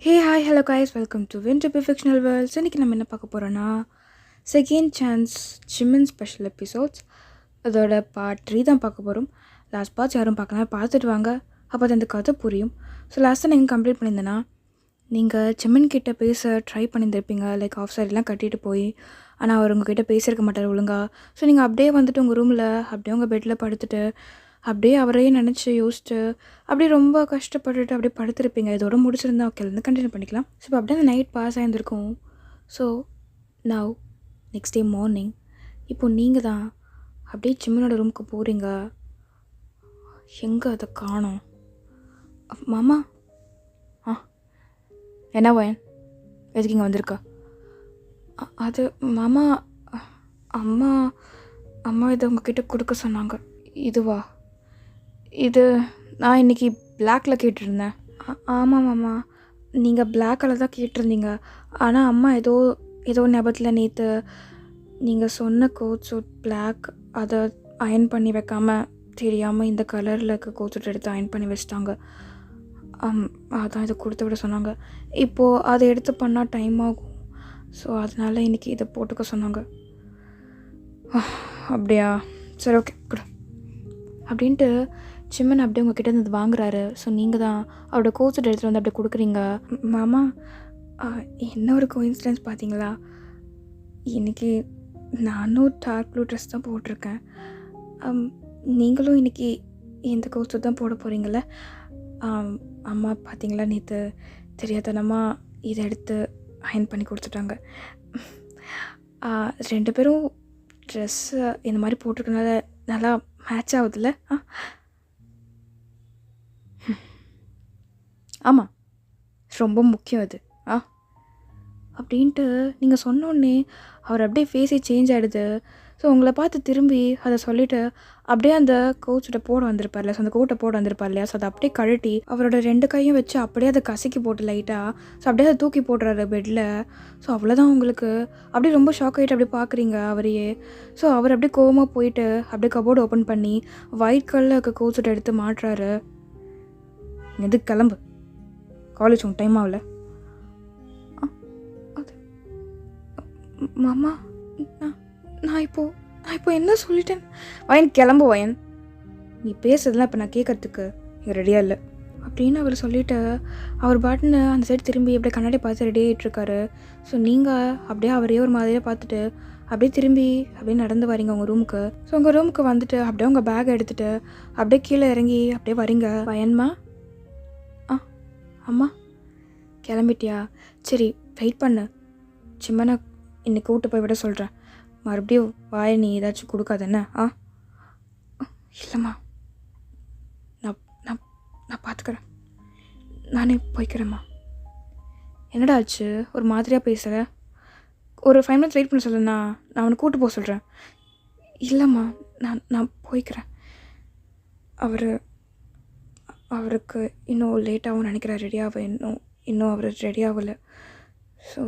Hey hi hello guys, welcome to winter perfectional worlds. இன்றைக்கி நம்ம என்ன பார்க்க போகிறோன்னா செகண்ட் சான்ஸ் ஜிம்மன் ஸ்பெஷல் எபிசோட்ஸ் அதோட பார்ட் 3 தான் பார்க்க போகிறோம். லாஸ்ட் பார்ட்ஸ் யாரும் பார்க்கலாம், பார்த்துட்டு வாங்க, அப்போ தான் இந்த கதை புரியும். ஸோ லாஸ்ட்டாக நீங்கள் கம்ப்ளீட் பண்ணியிருந்தேன்னா நீங்கள் ஜிம்மன் கிட்டே பேச ட்ரை பண்ணியிருந்திருப்பீங்க, லைக் ஆஃப் சாரிலாம் கட்டிட்டு போய். ஆனால் அவர் உங்ககிட்ட பேசியிருக்க மாட்டார் ஒழுங்கா. ஸோ நீங்கள் அப்படியே வந்துட்டு உங்கள் ரூமில் அப்படியே உங்கள் பெட்டில் படுத்துட்டு அப்படியே அவரையே நினச்சி யோசிச்சு அப்படியே ரொம்ப கஷ்டப்பட்டுட்டு அப்படியே படுத்திருப்பீங்க. இதோட முடிச்சிருந்தா ஓகேலேருந்து கண்டினியூ பண்ணிக்கலாம். ஸோ இப்போ அப்படியே அந்த நைட் பாஸ் ஆகியிருந்திருக்கும். So now next day morning இப்போது நீங்கள் தான் அப்படியே ஜிம்மனோட ரூமுக்கு போகிறீங்க. எங்கே அதை காணோம்? மாமா என்ன வயன் எதுக்கு இங்கே வந்திருக்கா? அது மாமா, அம்மா அம்மா இதை உங்ககிட்ட கொடுக்க சொன்னாங்க. இதுவா? இது நான் இன்றைக்கி பிளாக்கில் கேட்டிருந்தேன். ஆமாம் மாமா, நீங்கள் பிளாக் கலர் தான் கேட்டிருந்தீங்க. ஆனால் அம்மா ஏதோ ஞாபகத்தில் நேற்று நீங்கள் சொன்ன கோட் சூட் பிளாக், அதை அயன் பண்ணி வைக்காமல் தெரியாமல் இந்த கலரில் இருக்க கோட் சூட் எடுத்து அயன் பண்ணி வச்சிட்டாங்க. அதான் இதை கொடுத்து விட சொன்னாங்க. இப்போது அதை எடுத்து பண்ணால் டைம் ஆகும். ஸோ அதனால் இன்றைக்கி இதை போட்டுக்க சொன்னாங்க. அப்படியா, சரி ஓகே கொடு அப்படின்ட்டு ஜிம்மன் அப்படியே உங்ககிட்ட இருந்து வாங்குறாரு. ஸோ நீங்கள் தான் அவரோட கோட்ஸ் எடுத்துகிட்டு வந்து அப்படியே கொடுக்குறீங்க. மாமா, என்ன ஒரு கோஇன்சிடென்ஸ் பார்த்தீங்களா? இன்றைக்கி நானும் டார்க் ப்ளூ ட்ரெஸ் தான் போட்டிருக்கேன். நீங்களும் இன்றைக்கி இந்த கோட்ஸு தான் போட போகிறீங்கள? அம்மா பார்த்தீங்களா, நேற்று தெரியாதனமாக இதை எடுத்து அயன் பண்ணி கொடுத்துட்டாங்க. 2 பேரும் ட்ரெஸ்ஸு இந்த மாதிரி போட்டிருக்கனால நல்லா மேட்ச் ஆகுதுல்ல? ஆமாம், ரொம்ப முக்கியம் அது அப்படின்ட்டு நீங்கள் சொன்னோடனே அவர் அப்படியே ஃபேஸே சேஞ்ச் ஆகிடுது. ஸோ உங்களை பார்த்து திரும்பி அதை சொல்லிவிட்டு அப்படியே அந்த கோச்சோட போட வந்திருப்பார்ல, ஸோ அந்த கோட்டை போட வந்திருப்பார் இல்லையா, ஸோ அதை அப்படியே கழட்டி அவரோட 2 கையும் வச்சு அப்படியே அதை கசக்கி போட்டு லைட்டாக, ஸோ அப்படியே அதை தூக்கி போடுறாரு பெட்டில். ஸோ அவ்வளோதான், உங்களுக்கு அப்படியே ரொம்ப ஷாக் ஆகிட்டு அப்படியே பார்க்குறீங்க அவரையே. ஸோ அவர் அப்படியே கோவமாக போயிட்டு அப்படியே கபோர்டு ஓப்பன் பண்ணி ஒயிட் கலரில் இருக்க கோச்சோட எடுத்து மாட்டுறாரு. எது கிளம்பு, காலேஜ் உங்கள் டைம் ஆகல. அது மாமா, நான் இப்போ என்ன சொல்லிட்டேன்? வயன் கிளம்பு வயன், நீ பேசுறதுலாம் இப்போ நான் கேட்கறதுக்கு இங்கே ரெடியாக இல்லை அப்படின்னு அவர் சொல்லிவிட்டு அவர் பாட்டுன்னு அந்த சைடு திரும்பி அப்படியே கண்ணாடி பார்த்து ரெடி ஆகிட்டுருக்காரு. ஸோ நீங்கள் அப்படியே அவரே ஒரு மாதிரியே பார்த்துட்டு அப்படியே திரும்பி அப்படியே நடந்து வரீங்க உங்கள் ரூமுக்கு. ஸோ உங்கள் ரூமுக்கு வந்துட்டு அப்படியே உங்கள் பேக் எடுத்துகிட்டு அப்படியே கீழே இறங்கி அப்படியே வரீங்க. வயன்மா, அம்மா கிளம்பிட்டியா? சரி வெயிட் பண்ணு, சிம்மனை இன்னைக்கு கூட்டு போய் விட சொல்கிறேன். மறுபடியும் வாயை நீ ஏதாச்சும் கொடுக்காதண்ணே. இல்லைம்மா, நான் பார்த்துக்கிறேன், நானே போய்க்கிறேம்மா. என்னடா ஆச்சு, ஒரு மாதிரியாக பேசுகிற? ஒரு 5 minutes வெயிட் பண்ண சொல்லுண்ணா, நான் அவனை கூட்டு போக சொல்கிறேன். இல்லைம்மா, நான் போய்க்கிறேன். அவருக்கு இன்னும் லேட்டாகவும் நினைக்கிறேன் ரெடியாக. இன்னும் அவர் ரெடி ஆகலை. ஸோ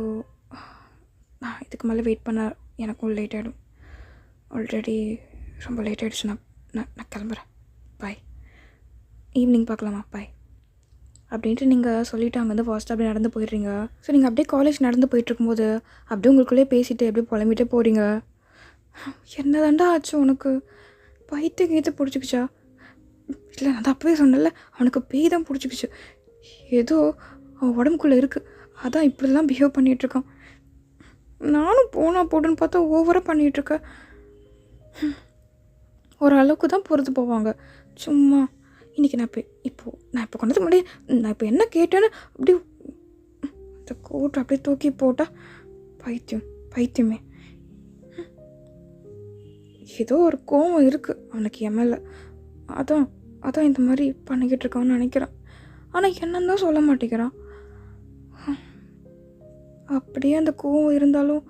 நான் இதுக்கு மேலே வெயிட் பண்ண எனக்கும் லேட் ஆகிடும். ஆல்ரெடி ரொம்ப லேட் ஆகிடுச்சு. நான் கிளம்புறேன், பாய், ஈவினிங் பார்க்கலாமா, பாய் அப்படின்ட்டு நீங்கள் சொல்லிவிட்டு அங்கேருந்து ஃபாஸ்ட்டாக அப்படியே நடந்து போயிடுறீங்க. ஸோ நீங்கள் அப்படியே காலேஜ் நடந்து போயிட்டுருக்கும்போது அப்படியே உங்களுக்குள்ளே பேசிவிட்டு அப்படியே புலம்பிகிட்டே போகிறீங்க. என்ன தாண்டா ஆச்சு உனக்கு? பைத்தியம் கீத்து பிடிச்சிக்கிச்சா? இல்லை, நான் அப்பவே சொன்னல, அவனுக்கு பேய் தான் பிடிச்சிக்கிச்சு. ஏதோ அவன் உடம்புக்குள்ளே இருக்குது, அதான் இப்படிலாம் பிஹேவ் பண்ணிகிட்ருக்கான். நானும் போட்டுன்னு பார்த்தா ஓவராக பண்ணிகிட்ருக்கேன். ஓரளவுக்கு தான் பொறுத்து போவாங்க சும்மா. இன்றைக்கி நான் இப்போ கொண்டது முன்னாடி நான் இப்போ என்ன கேட்டேன்னு அப்படி அந்த கோட்டை அப்படியே தூக்கி போட்டால் பைத்தியமே. ஏதோ ஒரு கோவம் இருக்குது அவனுக்கு என் மேலே. அதான் இந்த மாதிரி பண்ணிக்கிட்டு இருக்கான்னு நினைக்கிறேன். ஆனால் என்னன்னு தான் சொல்ல மாட்டேங்கிறான். அப்படியே அந்த கோவம் இருந்தாலும்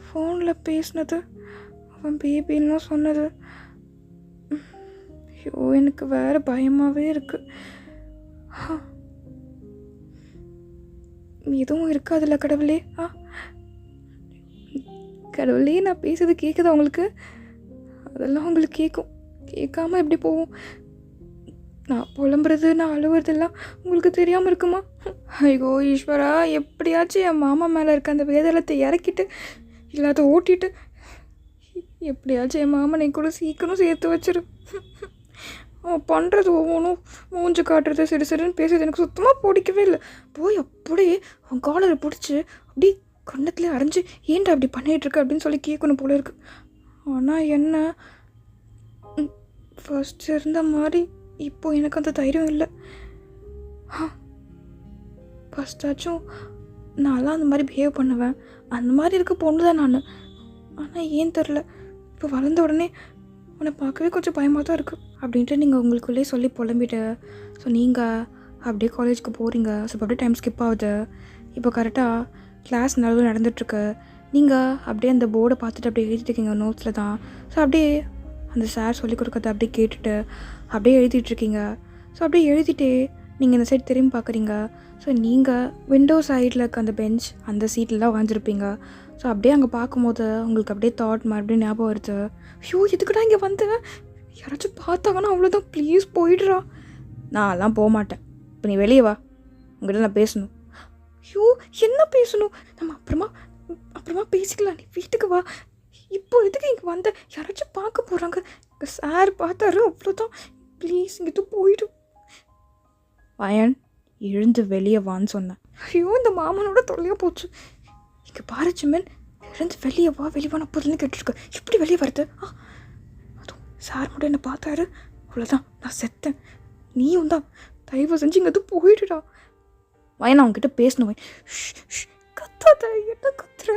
ஃபோனில் பேசினது, அவன் பேபின்னு சொன்னது, ஐயோ எனக்கு வேறு பயமாகவே இருக்குது. எதுவும் இருக்காதுல்ல கடவுளே? கடவுளே, நான் பேசுறது கேட்குதா உங்களுக்கு? அதெல்லாம் உங்களுக்கு கேட்கும், கேட்காம எப்படி போவோம்? நான் புலம்புறது நான் அழுவுறதெல்லாம் உங்களுக்கு தெரியாமல் இருக்குமா? ஐயோ ஈஸ்வரா, எப்படியாச்சும் என் மாமா மேலே இருக்க அந்த வேதளத்தை இறக்கிட்டு இல்லாத ஓட்டிட்டு எப்படியாச்சும் என் மாமனை கூட சீக்கிரம் சேர்த்து வச்சிரு. அவன் பண்ணுறது ஒவ்வொன்றும் மூஞ்சு காட்டுறது சிறு சிறுன்னு பேசுறது எனக்கு சுத்தமாக பிடிக்கவே இல்லை. போய் அப்படியே அவன் காலரை பிடிச்சி அப்படி கண்ணத்துலேயே அரைஞ்சி ஏன்டா அப்படி பண்ணிகிட்ருக்க அப்படின்னு சொல்லி கேட்கணும் போல இருக்கு. ஆனால் என்ன ஃபர்ஸ்ட் இருந்த மாதிரி இப்போ எனக்கு அந்த தைரியம் இல்லை. ஃபஸ்ட்டாச்சும் நான்லாம் அந்த மாதிரி பிஹேவ் பண்ணுவேன், அந்த மாதிரி இருக்க பொண்ணு தான் நான். ஆனால் ஏன் தெரில இப்போ வளர்ந்த உடனே உன்னை பார்க்கவே கொஞ்சம் பயமாக தான் இருக்குது அப்படின்ட்டு நீங்கள் உங்களுக்குள்ளே சொல்லி புலம்பிட்டு ஸோ நீங்கள் அப்படியே காலேஜுக்கு போகிறீங்க. ஸோ இப்போ அப்படியே டைம் ஸ்கிப் ஆகுது. இப்போ கரெக்டாக கிளாஸ் நடுவில் நடந்துகிட்ருக்கு. நீங்கள் அப்படியே அந்த போர்டை பார்த்துட்டு அப்படியே எழுதிட்டு இருக்கீங்க நோட்ஸில் தான். ஸோ அப்படியே அந்த சார் சொல்லிக் கொடுக்கறத அப்படியே கேட்டுட்டு அப்படியே எழுதிட்டுருக்கீங்க. ஸோ அப்படியே எழுதிட்டு நீங்கள் இந்த சைட் திரும்பி பார்க்குறீங்க. ஸோ நீங்கள் விண்டோ சைடில் இருக்க அந்த பெஞ்ச் அந்த சீட்டில் தான் உட்காந்துருப்பீங்க. ஸோ அப்படியே அங்கே பார்க்கும்போது உங்களுக்கு அப்படியே தாட் மறுபடியும் ஞாபகம் வருது. ஐயோ எதுக்குடா இங்கே வந்தேன், யாராச்சும் பார்த்தாங்கன்னா அவ்வளோதான், ப்ளீஸ் போயிடுறா. நான்லாம் போக மாட்டேன், இப்போ நீ வெளியே வா, உங்கள்கிட்ட நான் பேசணும். ஐயோ என்ன பேசணும், நம்ம அப்புறமா பேசிக்கலாம், நீ வீட்டுக்கு வா. இப்போ எதுக்கு இங்கே வந்த, யாராச்சும் பார்க்க போகிறாங்க, சார் பார்த்தாரு அவ்வளோதான், ப்ளீஸ் இங்கே போயிடும். வயன் எழுந்து வெளியே வான்னு சொன்னேன். ஐயோ இந்த மாமனோட தொல்லையாக போச்சு. இங்கே பாரு சிம்மன், எழுந்து வெளியே வா நான் பொருள்னு கேட்டுருக்க, எப்படி வெளியே வருது? அதுவும் சார் மட்டும் என்னை பார்த்தாரு அவ்வளோதான், நான் செத்தேன். நீயும் தான், தயவு செஞ்சு இங்கே போயிடுடா. வயன் அவங்ககிட்ட பேசணும். கத்தாத, என்ன கத்துற?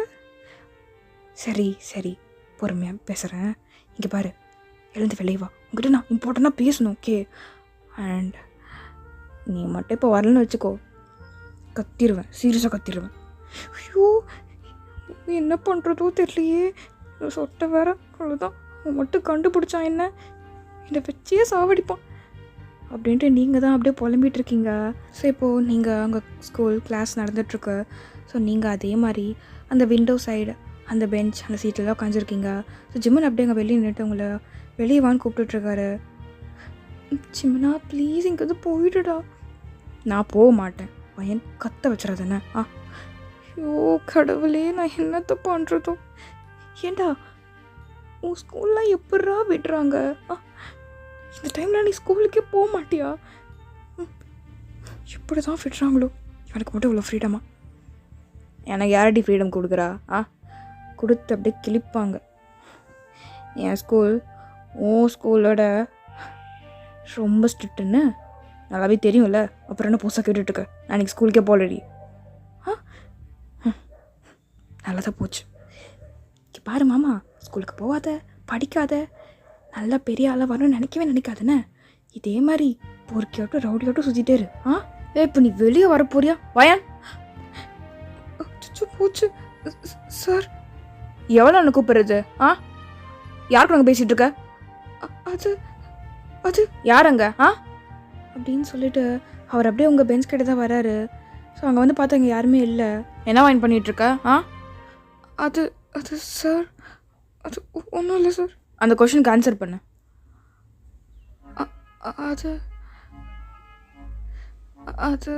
சரி பொறுமையாக பேசுகிறேன். இங்கே பாரு, எழுந்து வெளியே வா, உங்ககிட்ட நான் இம்பார்ட்டண்ட்டாக பேசணும், ஓகே? அண்ட் நீ மட்டும் இப்போ வரலன்னு வச்சுக்கோ, கத்திடுவேன், சீரியஸாக கத்திடுவேன். ஐயோ என்ன பண்ணுறதோ தெரியலையே, சொட்டை வேற, அவ்வளோதான், அவன் மட்டும் கண்டுபிடிச்சான் என்னை வச்சே சாவடிப்பான் அப்படின்ட்டு நீங்கள் தான் அப்படியே புலம்பிகிட்டு இருக்கீங்க. ஸோ இப்போது நீங்கள் அங்கே ஸ்கூல் கிளாஸ் நடந்துகிட்ருக்கு. ஸோ நீங்கள் அதே மாதிரி அந்த விண்டோ சைடு அந்த பெஞ்ச் அந்த சீட்டில் உட்காந்துருக்கீங்க. ஸோ ஜிம்மன் அப்படியே அங்கே வெளியே நின்றுட்டு உங்களை வெளியே வான்னு கூப்பிட்டுட்ருக்காரு. ஜிம்மனா ப்ளீஸ் இங்கே போயிடுடா. நான் போக மாட்டேன், பையன் கத்த வச்சுறாதானே. ஐயோ கடவுளே, நான் என்னத்தை பண்ணுறதோ. ஏண்டா உன் ஸ்கூல்லாம் எப்படா விடுறாங்க? இந்த டைமில் நீ ஸ்கூலுக்கே போக மாட்டியா? எப்படி தான் விடுறாங்களோ, எனக்கு மட்டும் இவ்வளோ ஃப்ரீடமா? எனக்கு யாரடி ஃப்ரீடம் கொடுக்குறா? கொடுத்து அப்படியே கிழிப்பாங்க. என் ஸ்கூல் உன் ஸ்கூலோட ரொம்ப ஸ்ட்ரிக்ட்டுன்னு நல்லாவே தெரியும்ல, அப்புறம் என்ன புதுசாக கேட்டுட்ருக்க? நான் இன்றைக்கி ஸ்கூலுக்கே போகலடி. நல்லா தான் போச்சு. இங்கே பாரு மாமா, ஸ்கூலுக்கு போகாத, படிக்காத, நல்லா பெரிய ஆளாக வரணும்னு நினைக்காதுன்னு இதே மாதிரி பொறுக்கியாட்டும் ரவுடியாட்டும் சுற்றிட்டே இரு. இப்போ நீ வெளியே வர போறியா? வயன் போச்சு சார். எவ்வளோ ஒன்று கூப்பிடுறது? யாருக்கு நாங்கள் பேசிகிட்டு இருக்க? அது யாருங்க அப்படின்னு சொல்லிட்டு அவர் அப்படியே உங்கள் பெஞ்ச் கிட்ட தான் வராரு. ஸோ அங்கே வந்து பார்த்தா இங்கே யாருமே இல்லை. என்ன வாயின் பண்ணிகிட்ருக்க? அது சார், அது ஒன்றும் இல்லை சார். அந்த கொஷனுக்கு ஆன்சர் பண்ணு. அது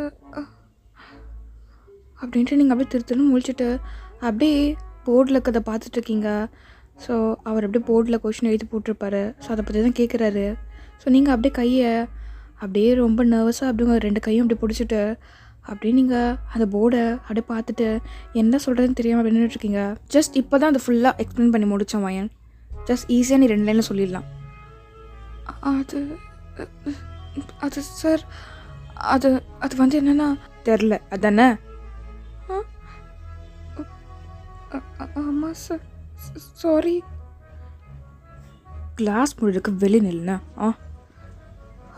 அப்படின்ட்டு நீங்கள் அப்படியே திருத்தணும் முழிச்சிட்டு அப்படியே போர்டில் இருக்கிறத பார்த்துட்ருக்கீங்க. ஸோ அவர் அப்படியே போர்டில் கொஷின் எழுதி போட்டிருப்பாரு. ஸோ அதை பற்றி தான் கேட்குறாரு. ஸோ நீங்கள் அப்படியே கையை அப்படியே ரொம்ப நர்வஸாக அப்படிங்க 2 கையும் அப்படியே பிடிச்சிட்டு அப்படியே நீங்கள் அந்த போர்டை அப்படியே பார்த்துட்டு என்ன சொல்கிறதுன்னு தெரியாமல் அப்படி நின்றுட்டுருக்கீங்க. ஜஸ்ட் இப்போ தான் அதை ஃபுல்லாக எக்ஸ்பிளைன் பண்ணி முடித்தோம் வயன். ஜஸ்ட் ஈஸியாக நீ 2 லைனில் சொல்லிடலாம். அது சார், அது வந்து என்னென்னா தெரில அதானே? ஆமாம் சார், சாரி. கிளாஸ் முழுக்க வெளி நில்லுண்ணா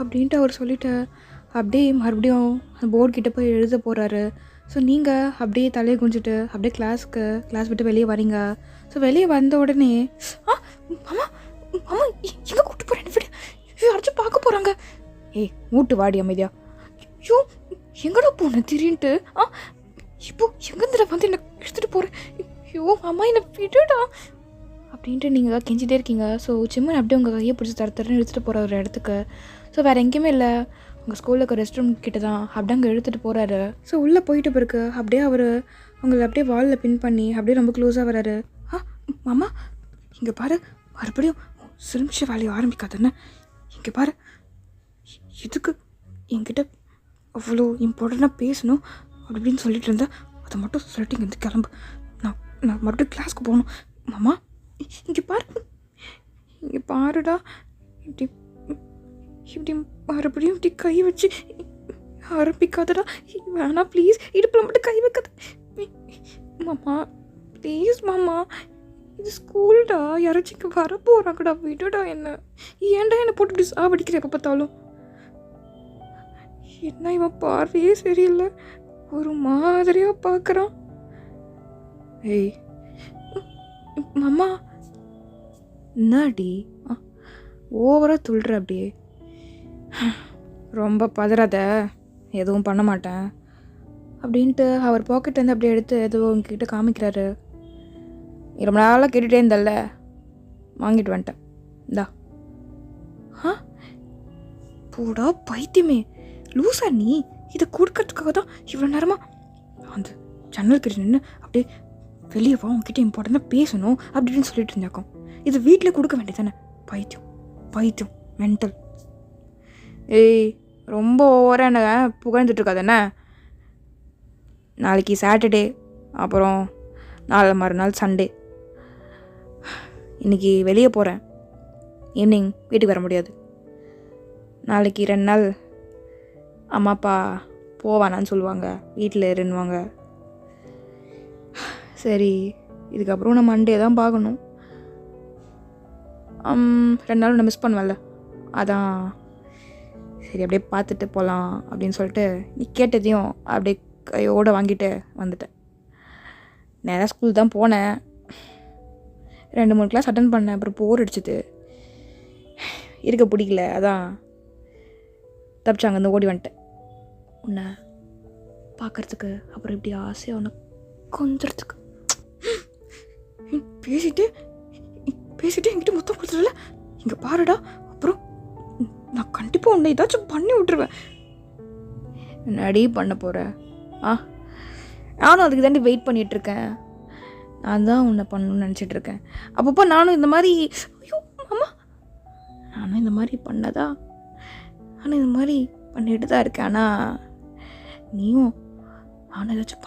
அப்படின்ட்டு அவர் சொல்லிவிட்டு அப்படியே மறுபடியும் அந்த போர்டு கிட்டே போய் எழுத போகிறாரு. ஸோ நீங்கள் அப்படியே தலையை குஞ்சிட்டு அப்படியே கிளாஸ் விட்டு வெளியே வரீங்க. ஸோ வெளியே வந்த உடனே மாமா எங்கே கூப்பிட்டு போகிறேன் விடு, யாராச்சும் பார்க்க போகிறாங்க. மூட்டு வாடி அமைதியா. ஐயோ எங்கடா போனேன் திடீர்னுட்டு? இப்போ எங்கேருந்துடா வந்து என்னை எடுத்துகிட்டு போகிறேன்? ஐயோ மாமா என்னை விடுடா அப்படின்ட்டு நீங்கள் கெஞ்சிட்டே இருக்கீங்க. ஸோ சிம்மன் அப்படியே உங்கள் கையை பிடிச்சி தரன்னு எடுத்துகிட்டு போகிற ஒரு இடத்துக்கு. ஸோ வேறு எங்கேயுமே இல்லை, உங்கள் ஸ்கூலில் இருக்க ரெஸ்ட் ரூம் கிட்ட தான். அப்படியே அங்கே எடுத்துகிட்டு போகிறாரு. ஸோ உள்ளே போயிட்டு பிறகு அப்படியே அவர் அவங்கள அப்படியே வாலில் பின் பண்ணி அப்படியே ரொம்ப க்ளோஸாக வராரு. மாமா இங்கே பாரு, மறுபடியும் சிலிமிஷ வேலையை ஆரம்பிக்காதுன்னு. இங்கே பாரு, எதுக்கு என்கிட்ட அவ்வளோ இம்பார்ட்டண்ட்டாக பேசணும் அப்படின்னு சொல்லிட்டு இருந்தேன். அதை மட்டும் சொல்லிட்டு இங்கே வந்து கிளம்பு. நான் மறுபடியும் கிளாஸ்க்கு போகணும். மாமா இங்கே பாரு, இங்கே பாருடா, இப்படி இப்படி மறுபடியும் இப்படி கை வச்சு ஆரம்பிக்காதடா. வேணா ப்ளீஸ், இடுப்பில் மட்டும் கை வைக்காத மாமா, ப்ளீஸ் மாமா. இது ஸ்கூல்டா, யாராச்சும் இங்கே வர போகிறாங்கடா, விடுடா. என்ன ஏன்டா என்னை போட்டு இப்படி சாவடிக்கிற எப்போ பார்த்தாலும்? என்ன இவன் பார்வையே சரியில்லை, ஒரு மாதிரியாக பார்க்குறான். ஏய் மாமா, என்னடி ஓவராக துள்ளுற அப்படியே? ரொம்ப பதறாத, எதுவும் பண்ண மாட்டேன் அப்படின்ட்டு அவர் பாக்கெட்லேருந்து அப்படியே எடுத்து எதுவும் உங்ககிட்ட காமிக்கிறாரு. ரொம்ப நாளாக கேட்டுகிட்டே இருந்தல்ல, வாங்கிட்டு வந்துட்டேன், இந்தா. போடா பைத்தியமே, லூசா நீ? இதை கொடுக்கறதுக்காக தான் இவ்வளோ நேரமாக அந்த ஜன்னல் கிட்ட நின்று அப்படியே வெளியே வா, உங்ககிட்ட இம்பார்ட்டண்ட்டாக பேசணும் அப்படின்னு சொல்லிட்டு இருந்தாக்கும். இது வீட்டில் கொடுக்க வேண்டியதானே? பைத்தியம் பைத்தியம் மென்டல். ஏய் ரொம்ப ஓவராக என்ன புகழ்ந்துட்டுருக்காதானே? நாளைக்கு சாட்டர்டே, அப்புறம் நாளை மறுநாள் சண்டே. இன்றைக்கி வெளியே போகிறேன், ஈவினிங் வீட்டுக்கு வர முடியாது. நாளைக்கு 2 நாள் அம்மா அப்பா போவானான்னு சொல்லுவாங்க, வீட்டில் இருன்னுவாங்க. சரி, இதுக்கப்புறம் நான் மண்டே தான் பார்க்கணும். 2 நாள் நான் மிஸ் பண்ணுவேன்ல, அதான் சரி அப்படியே பார்த்துட்டு போகலாம் அப்படின்னு சொல்லிட்டு நீ கேட்டதையும் அப்படியே கையோடு வாங்கிட்டு வந்துட்டேன். நேராக ஸ்கூல் தான் போனேன், 2-3 கிளாஸ் அட்டன் பண்ணேன். அப்புறம் போர் அடிச்சிது, இருக்க பிடிக்கல, அதான் தப்பிச்சு அங்கேருந்து ஓடி வந்துட்டேன் உன்னை பார்க்குறதுக்கு. அப்புறம் இப்படி ஆசையாக உன்னை கொஞ்சறதுக்கு. பேசிட்டு என்கிட்ட மொத்தம் கொடுத்துடல. இங்கே பாருடா, அப்புறம் நான் கண்டிப்பாக உன்னை ஏதாச்சும் பண்ணி விட்டுருவேன். என்னடி பண்ண போகிற? நானும் அதுக்கு தாண்டி வெயிட் பண்ணிகிட்ருக்கேன். நான் தான் உன்னை பண்ணணும்னு நினச்சிட்ருக்கேன். அப்பப்போ நானும் இந்த மாதிரி, ஐயோ மாமா, நானும் இந்த மாதிரி பண்ணதா, நானும் இந்த மாதிரி பண்ணிட்டு தான் இருக்கேன். ஆனால் நீயும் நானும் ஏதாச்சும்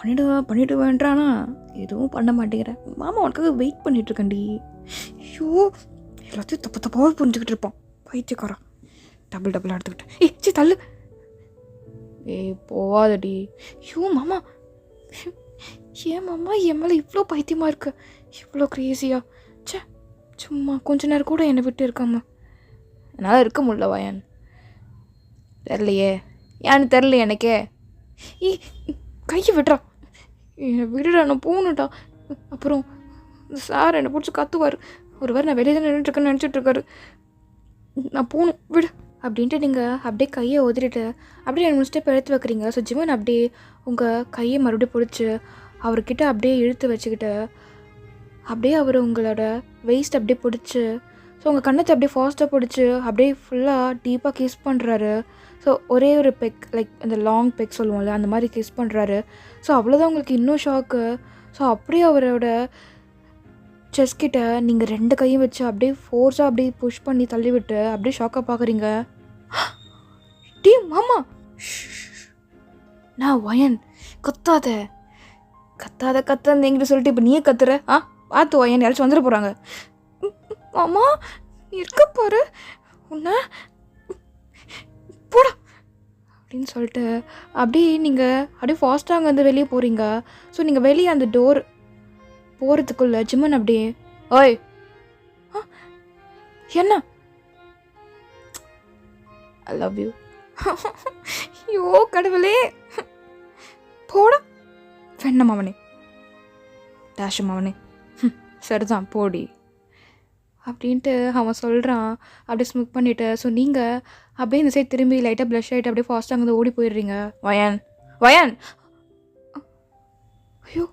பண்ணிவிடுவேன்றானா எதுவும் பண்ண மாட்டேங்கிறேன். மாமா உனக்காக வெயிட் பண்ணிகிட்ருக்கேன்டி. ஐயோ எல்லாத்தையும் தப்பாகவே புரிஞ்சுக்கிட்டு இருப்பான் பைத்தியக்காரன். டபுள் எடுத்துக்கிட்டேன். சரி தள்ளு. போவாதடி. ஐயோ மாமா, ஏன் மாமா என் மேலே இவ்வளோ பைத்தியமாக இருக்கு, இவ்வளோ க்ரேஸியா? சும்மா கொஞ்ச நேரம் கூட என்னை விட்டு இருக்காம என்னால் இருக்க முடியல. வயன் தெரிலையே, ஏன்னு தெரில எனக்கே. கையை விடுறா, என்னை விடுடா, நான் போகணுட்டா. அப்புறம் சார் என்னை பிடிச்சி கத்துவார். ஒரு வாரம் நான் வெளியே தான் நின்றுட்டுருக்கேன்னு நினச்சிட்ருக்காரு. நான் போகணும், விடு அப்படின்ட்டு நீங்கள் அப்படியே கையை உதறிட்டு அப்படியே 2-3 ஸ்டெப் எடுத்து வைக்கிறீங்க. ஸோ ஜிமன் அப்படியே உங்கள் கையை மறுபடியும் பிடிச்சி அவர்கிட்ட அப்படியே இழுத்து வச்சுக்கிட்டு அப்படியே அவர் உங்களோட வெயிஸ்ட் அப்படியே பிடிச்சி, ஸோ உங்கள் கண்ணத்தை அப்படியே ஃபாஸ்ட்டாக பிடிச்சி அப்படியே ஃபுல்லாக டீப்பாக கிஸ் பண்ணுறாரு. ஸோ ஒரே ஒரு பெக், லைக் அந்த லாங் பெக் சொல்லுவோம்ல, அந்த மாதிரி கிஸ் பண்ணுறாரு. ஸோ அவ்வளோதான் உங்களுக்கு இன்னும் ஷாக்கு. ஸோ அப்படியே அவரோட செஸ் கிட்ட நீங்கள் 2 கையும் வச்சு அப்படியே ஃபோர்ஸாக அப்படியே புஷ் பண்ணி தள்ளி விட்டு அப்படியே ஷாக்காக பார்க்குறீங்க. டீ மாமா, நான் வயன் கத்தாத என்கிட்ட சொல்லிட்டு இப்போ நீயே கத்துற. பார்த்து வயன் யாராச்சும் வந்துட போகிறாங்க. மாமா இருக்க பாரு உன்ன, போடா அப்படின்னு சொல்லிட்டு அப்படியே நீங்கள் அப்படியே ஃபாஸ்ட்டாக அங்கே வந்து வெளியே போகிறீங்க. ஸோ நீங்கள் வெளியே அந்த டோர் போகிறதுக்குள்ள ஜிம்மன் அப்படியே, ஓய் என்ன, ஐ லவ் யூ. ஐயோ கடவுளே, போடா வெண்ணம் அவனே, டேஷம் அவனே, சரிதான் போடி அப்படின்ட்டு அவன் சொல்கிறான். அப்படியே ஸ்முக் பண்ணிவிட்டு ஸோ நீங்கள் அப்படியே இந்த சைட் திரும்பி லைட்டாக ப்ளஷ் ஆகிட்டு அப்படியே ஃபாஸ்ட்டாக அங்கே ஓடி போயிடுறீங்க. வயன் ஐயோ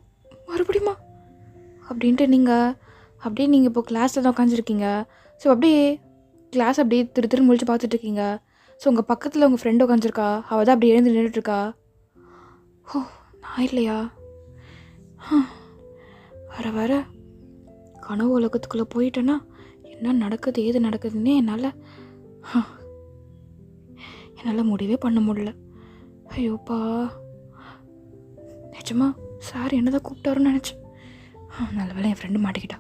மறுபடியுமா அப்படின்ட்டு நீங்கள் இப்போ கிளாஸில் தான் உட்காந்துருக்கீங்க. ஸோ அப்படியே கிளாஸ் அப்படியே திரு முழிச்சு பார்த்துட்ருக்கீங்க. ஸோ உங்கள் பக்கத்தில் உங்கள் ஃப்ரெண்டு உட்காந்துருக்கா, அவள் தான் அப்படி எழுந்து நின்றுட்டுருக்கா. ஓ, நான் இல்லையா? வர வர கனவு உலகத்துக்குள்ளே போயிட்டேன்னா என்ன நடக்குது ஏது நடக்குதுன்னே என்னால் முடிவே பண்ண முடியல. ஐயோப்பா, நிஜமா சார் என்ன தான் கூப்பிட்டாருன்னு நினச்சேன். நல்ல வேலை என் ஃப்ரெண்டு மாட்டிக்கிட்டா.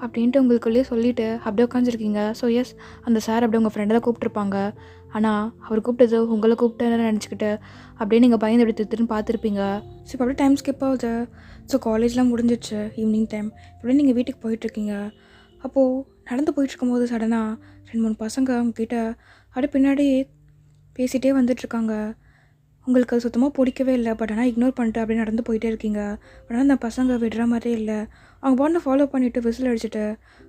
அப்படின்ட்டு உங்களுக்குள்ளேயே சொல்லிவிட்டு அப்படியே உட்காந்துருக்கீங்க. ஸோ எஸ், அந்த சார் அப்படியே உங்கள் ஃப்ரெண்டை தான் கூப்பிட்ருப்பாங்க. ஆனால் அவர் கூப்பிட்டது உங்களை கூப்பிட்டேன்னு நினச்சிக்கிட்டு அப்படியே நீங்கள் பயந்து அப்படி திருன்னு பார்த்துருப்பீங்க. ஸோ இப்போ அப்படியே டைம் ஸ்கிப் ஆகுது. ஸோ காலேஜ்லாம் முடிஞ்சிடுச்சு, ஈவினிங் டைம். அப்படியே நீங்கள் வீட்டுக்கு போயிட்டுருக்கீங்க. அப்போது நடந்து போயிட்டுருக்கும்போது சடனாக 2-3 பசங்க அவங்கக்கிட்ட அப்படியே பின்னாடி பேசிகிட்டே வந்துட்டுருக்காங்க. உங்களுக்கு அது சுத்தமாக பிடிக்கவே இல்லை. பட் ஆனால் இக்னோர் பண்ணிட்டு அப்படியே நடந்து போயிட்டே இருக்கீங்க. பட் ஆனால் அந்த பசங்க விடுற மாதிரியே இல்லை. அவங்க பாட்டை ஃபாலோ பண்ணிவிட்டு விசில் அடிச்சுட்டு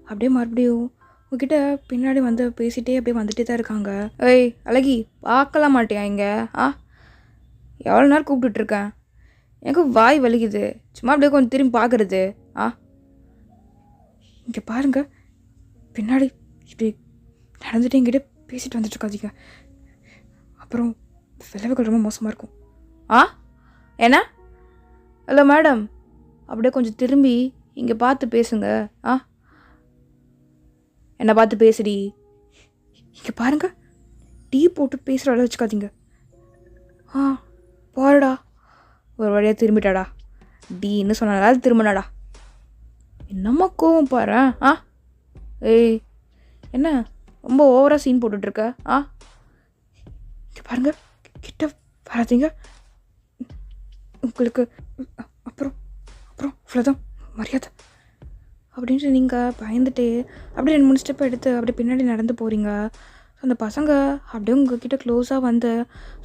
அப்படியே மறுபடியும் உங்ககிட்ட பின்னாடி வந்து பேசிகிட்டே அப்படியே வந்துகிட்டே தான் இருக்காங்க. ஏய் அழகி, பார்க்கலாம் மாட்டியா இங்கே? எவ்வளோ நேரம் கூப்பிட்டுட்ருக்கேன், எனக்கு வாய் வலிக்குது. சும்மா அப்படியே கொஞ்சம் திரும்பி பார்க்குறது. இங்கே பாருங்க, பின்னாடி இப்படி நடந்துட்டு என்கிட்ட பேசிட்டு வந்துட்டுருக்காதீங்க, அப்புறம் விளைவுகள் ரொம்ப மோசமாக இருக்கும். என்ன? ஹலோ மேடம், அப்படியே கொஞ்சம் திரும்பி இங்கே பார்த்து பேசுங்க. என்னை பார்த்து பேசுடி. இங்கே பாருங்க, டீ போட்டு பேசுகிற அளவு வச்சுக்காதீங்க. பாருடா, ஒரு வழியாக திரும்பிட்டாடா. டீன்னு சொன்னாலும் திரும்பினாடா. என்னம்மா கோவம் பாரு. ஏய் என்ன ரொம்ப ஓவராக சீன் போட்டுட்ருக்க? இங்கே பாருங்க, கிட்ட வராதீங்க. உங்களுக்கு அப்புறம் இவ்வளோதான் மரியாதை அப்படின்ட்டு நீங்கள் பயந்துட்டு அப்படியே 2-3 ஸ்டெப் எடுத்து அப்படியே பின்னாடி நடந்து போகிறீங்க. ஸோ அந்த பசங்க அப்படியே உங்ககிட்ட க்ளோஸாக வந்து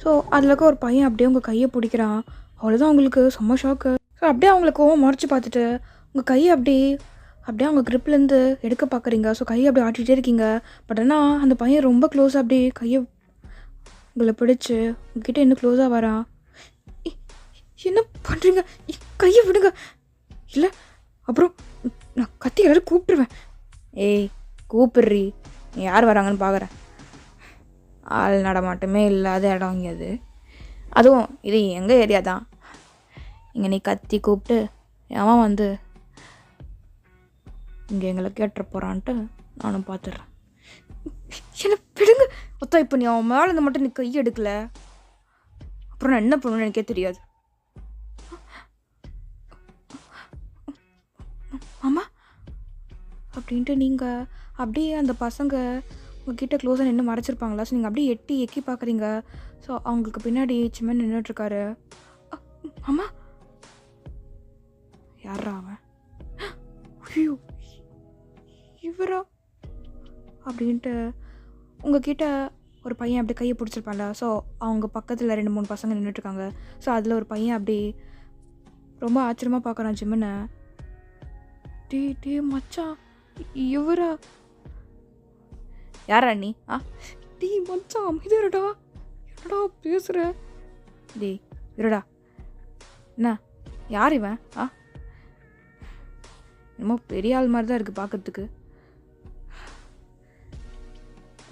ஸோ அதில் இருக்க ஒரு பையன் அப்படியே உங்கள் கையை பிடிக்கிறான். அவ்வளோதான், உங்களுக்கு செம்ம ஷாக்கு. ஸோ அப்படியே அவங்கள கோவம் மறைச்சி பார்த்துட்டு உங்கள் கையை அப்படியே அவங்க க்ரிப்லேருந்து எடுக்க பார்க்குறீங்க. ஸோ கையை அப்படியே ஆட்டிகிட்டே இருக்கீங்க. பட் ஆனால் அந்த பையன் ரொம்ப க்ளோஸாக அப்படியே கையை உங்களை பிடிச்சி உங்ககிட்ட இன்னும் க்ளோஸாக வரான். என்ன பண்ணுறீங்க? கையை விடுங்க, இல்லை அப்புறம் நான் கத்தி எல்லாரும் கூப்பிட்டுருவேன். ஏய் கூப்பிட்றி, நீ யார் வராங்கன்னு பார்க்குறேன். ஆள் நடமாட்டமே இல்லாத இடம் இங்கே அது, அதுவும் இது எங்கள் ஏரியா தான். இங்கே நீ கத்தி கூப்பிட்டு அவன் வந்து இங்கே எங்களை கேட்டுற போகிறான்ட்டு நானும் பார்த்துட்றேன். என்ன விடுங்க ஒத்தா. இப்போ நீ அவன் மேலே இருந்து மட்டும் நீ கை எடுக்கல, அப்புறம் நான் என்ன பண்ணுவேன்னு எனக்கே தெரியாது. ஆமா அப்படின்ட்டு நீங்கள் அப்படியே அந்த பசங்க உங்ககிட்ட க்ளோஸாக நின்று மறைச்சிருப்பாங்களா? ஸோ நீங்கள் அப்படியே எக்கி பார்க்குறீங்க. ஸோ அவங்களுக்கு பின்னாடி சிம்மன் நின்றுட்டுருக்காரு. ஆமாம், யாரா அவன்? ஐயோ இவரா அப்படின்ட்டு உங்ககிட்ட ஒரு பையன் அப்படி கையை பிடிச்சிருப்பான்ல. ஸோ அவங்க பக்கத்தில் 2-3 பசங்க நின்றுட்டுருக்காங்க. ஸோ அதில் ஒரு பையன் அப்படி ரொம்ப ஆச்சரியமாக பார்க்குறான் ஜிம்மனை. டே மச்சான், இவரா? யாரா நீ? டீ மச்சான் அமைதியாடா, என்னடா பேசுகிற? டே இருடா, என்ன யார் இவன்? என்னமோ பெரிய ஆள் மாதிரி தான் இருக்குது பார்க்குறதுக்கு.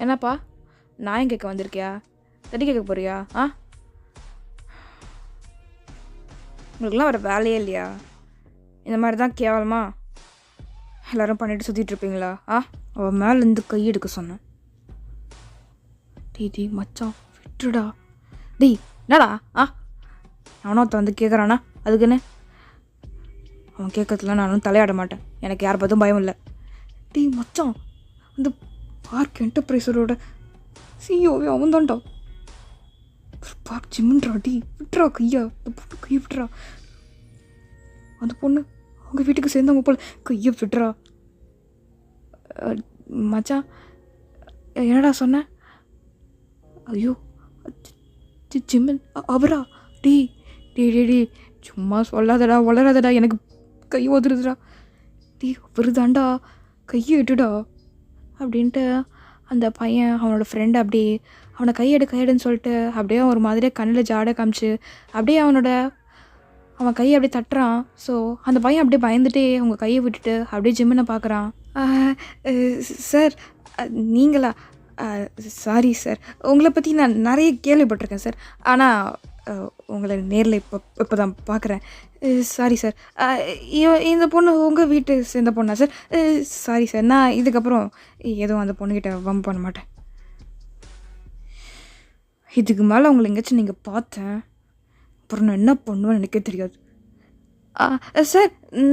என்னப்பா நாயம் கேட்க வந்திருக்கியா? தட்டி கேட்க போறியா? உங்களுக்குலாம் வர வேலையே இல்லையா? இந்த மாதிரி தான் கேவலமா எல்லோரும் பண்ணிட்டு சுற்றிட்டு இருப்பீங்களா? அவள் மேலேருந்து கை எடுக்க சொன்னேன். டீ மச்சான் விட்டுடா. டேய் என்னடா? அவனும் ஒருத்த வந்து கேட்குறானா, அதுக்குன்னு அவன் கேட்கறதுல நானும் தலையாட மாட்டேன். எனக்கு யாரை பார்த்தும் பயம் இல்லை. டீ மச்சான், அந்த பார்க் என்டர்பிரைஸரோட சிஇஓவே அவன் தான்டா. பார்க் ஜிம்முன்றா. டீ விட்டுறா கையா, அந்த பொண்ணு கையை விட்டுறா. அந்த பொண்ணு அவங்க வீட்டுக்கு சேர்ந்தவங்க போல் கையை விட்டுறா. மச்சான் என்னடா சொன்ன? ஐயோ ஜிம்மன் அவரா? டீ சும்மா சொல்லாதடா, வளராதடா, எனக்கு கை ஒதுருதுடா. டீ அவருதாண்டா, கையை விட்டுடா அப்படின்ட்டு அந்த பையன் அவனோட ஃப்ரெண்டு அப்படியே அவனை கையெடுன்னு சொல்லிட்டு அப்படியே ஒரு மாதிரியாக கண்ணில் ஜாடை காமிச்சு அப்படியே அவன் கையை அப்படியே தட்டுறான். ஸோ அந்த பையன் அப்படியே பயந்துட்டே அவங்க கையை விட்டுட்டு அப்படியே ஜிம்மனை பார்க்குறான். சார் நீங்களா? சாரி சார், உங்களை பற்றி நான் நிறைய கேள்விப்பட்டிருக்கேன் சார். ஆனால் உங்களை நேரில் இப்போ தான் பார்க்குறேன். Sorry sir. இந்த பொண்ணு உங்கள் வீட்டு சேர்ந்த பொண்ணா சார்? சாரி சார், நான் இதுக்கப்புறம் எதுவும் அந்த பொண்ணுக்கிட்ட வம்பு பண்ண மாட்டேன். இதுக்கு மேலே உங்களை எங்கேயாச்சும் நீங்கள் பார்த்தேன், அப்புறம் நான் என்ன பண்ணுவேன்னு எனக்கே தெரியாது. சார்,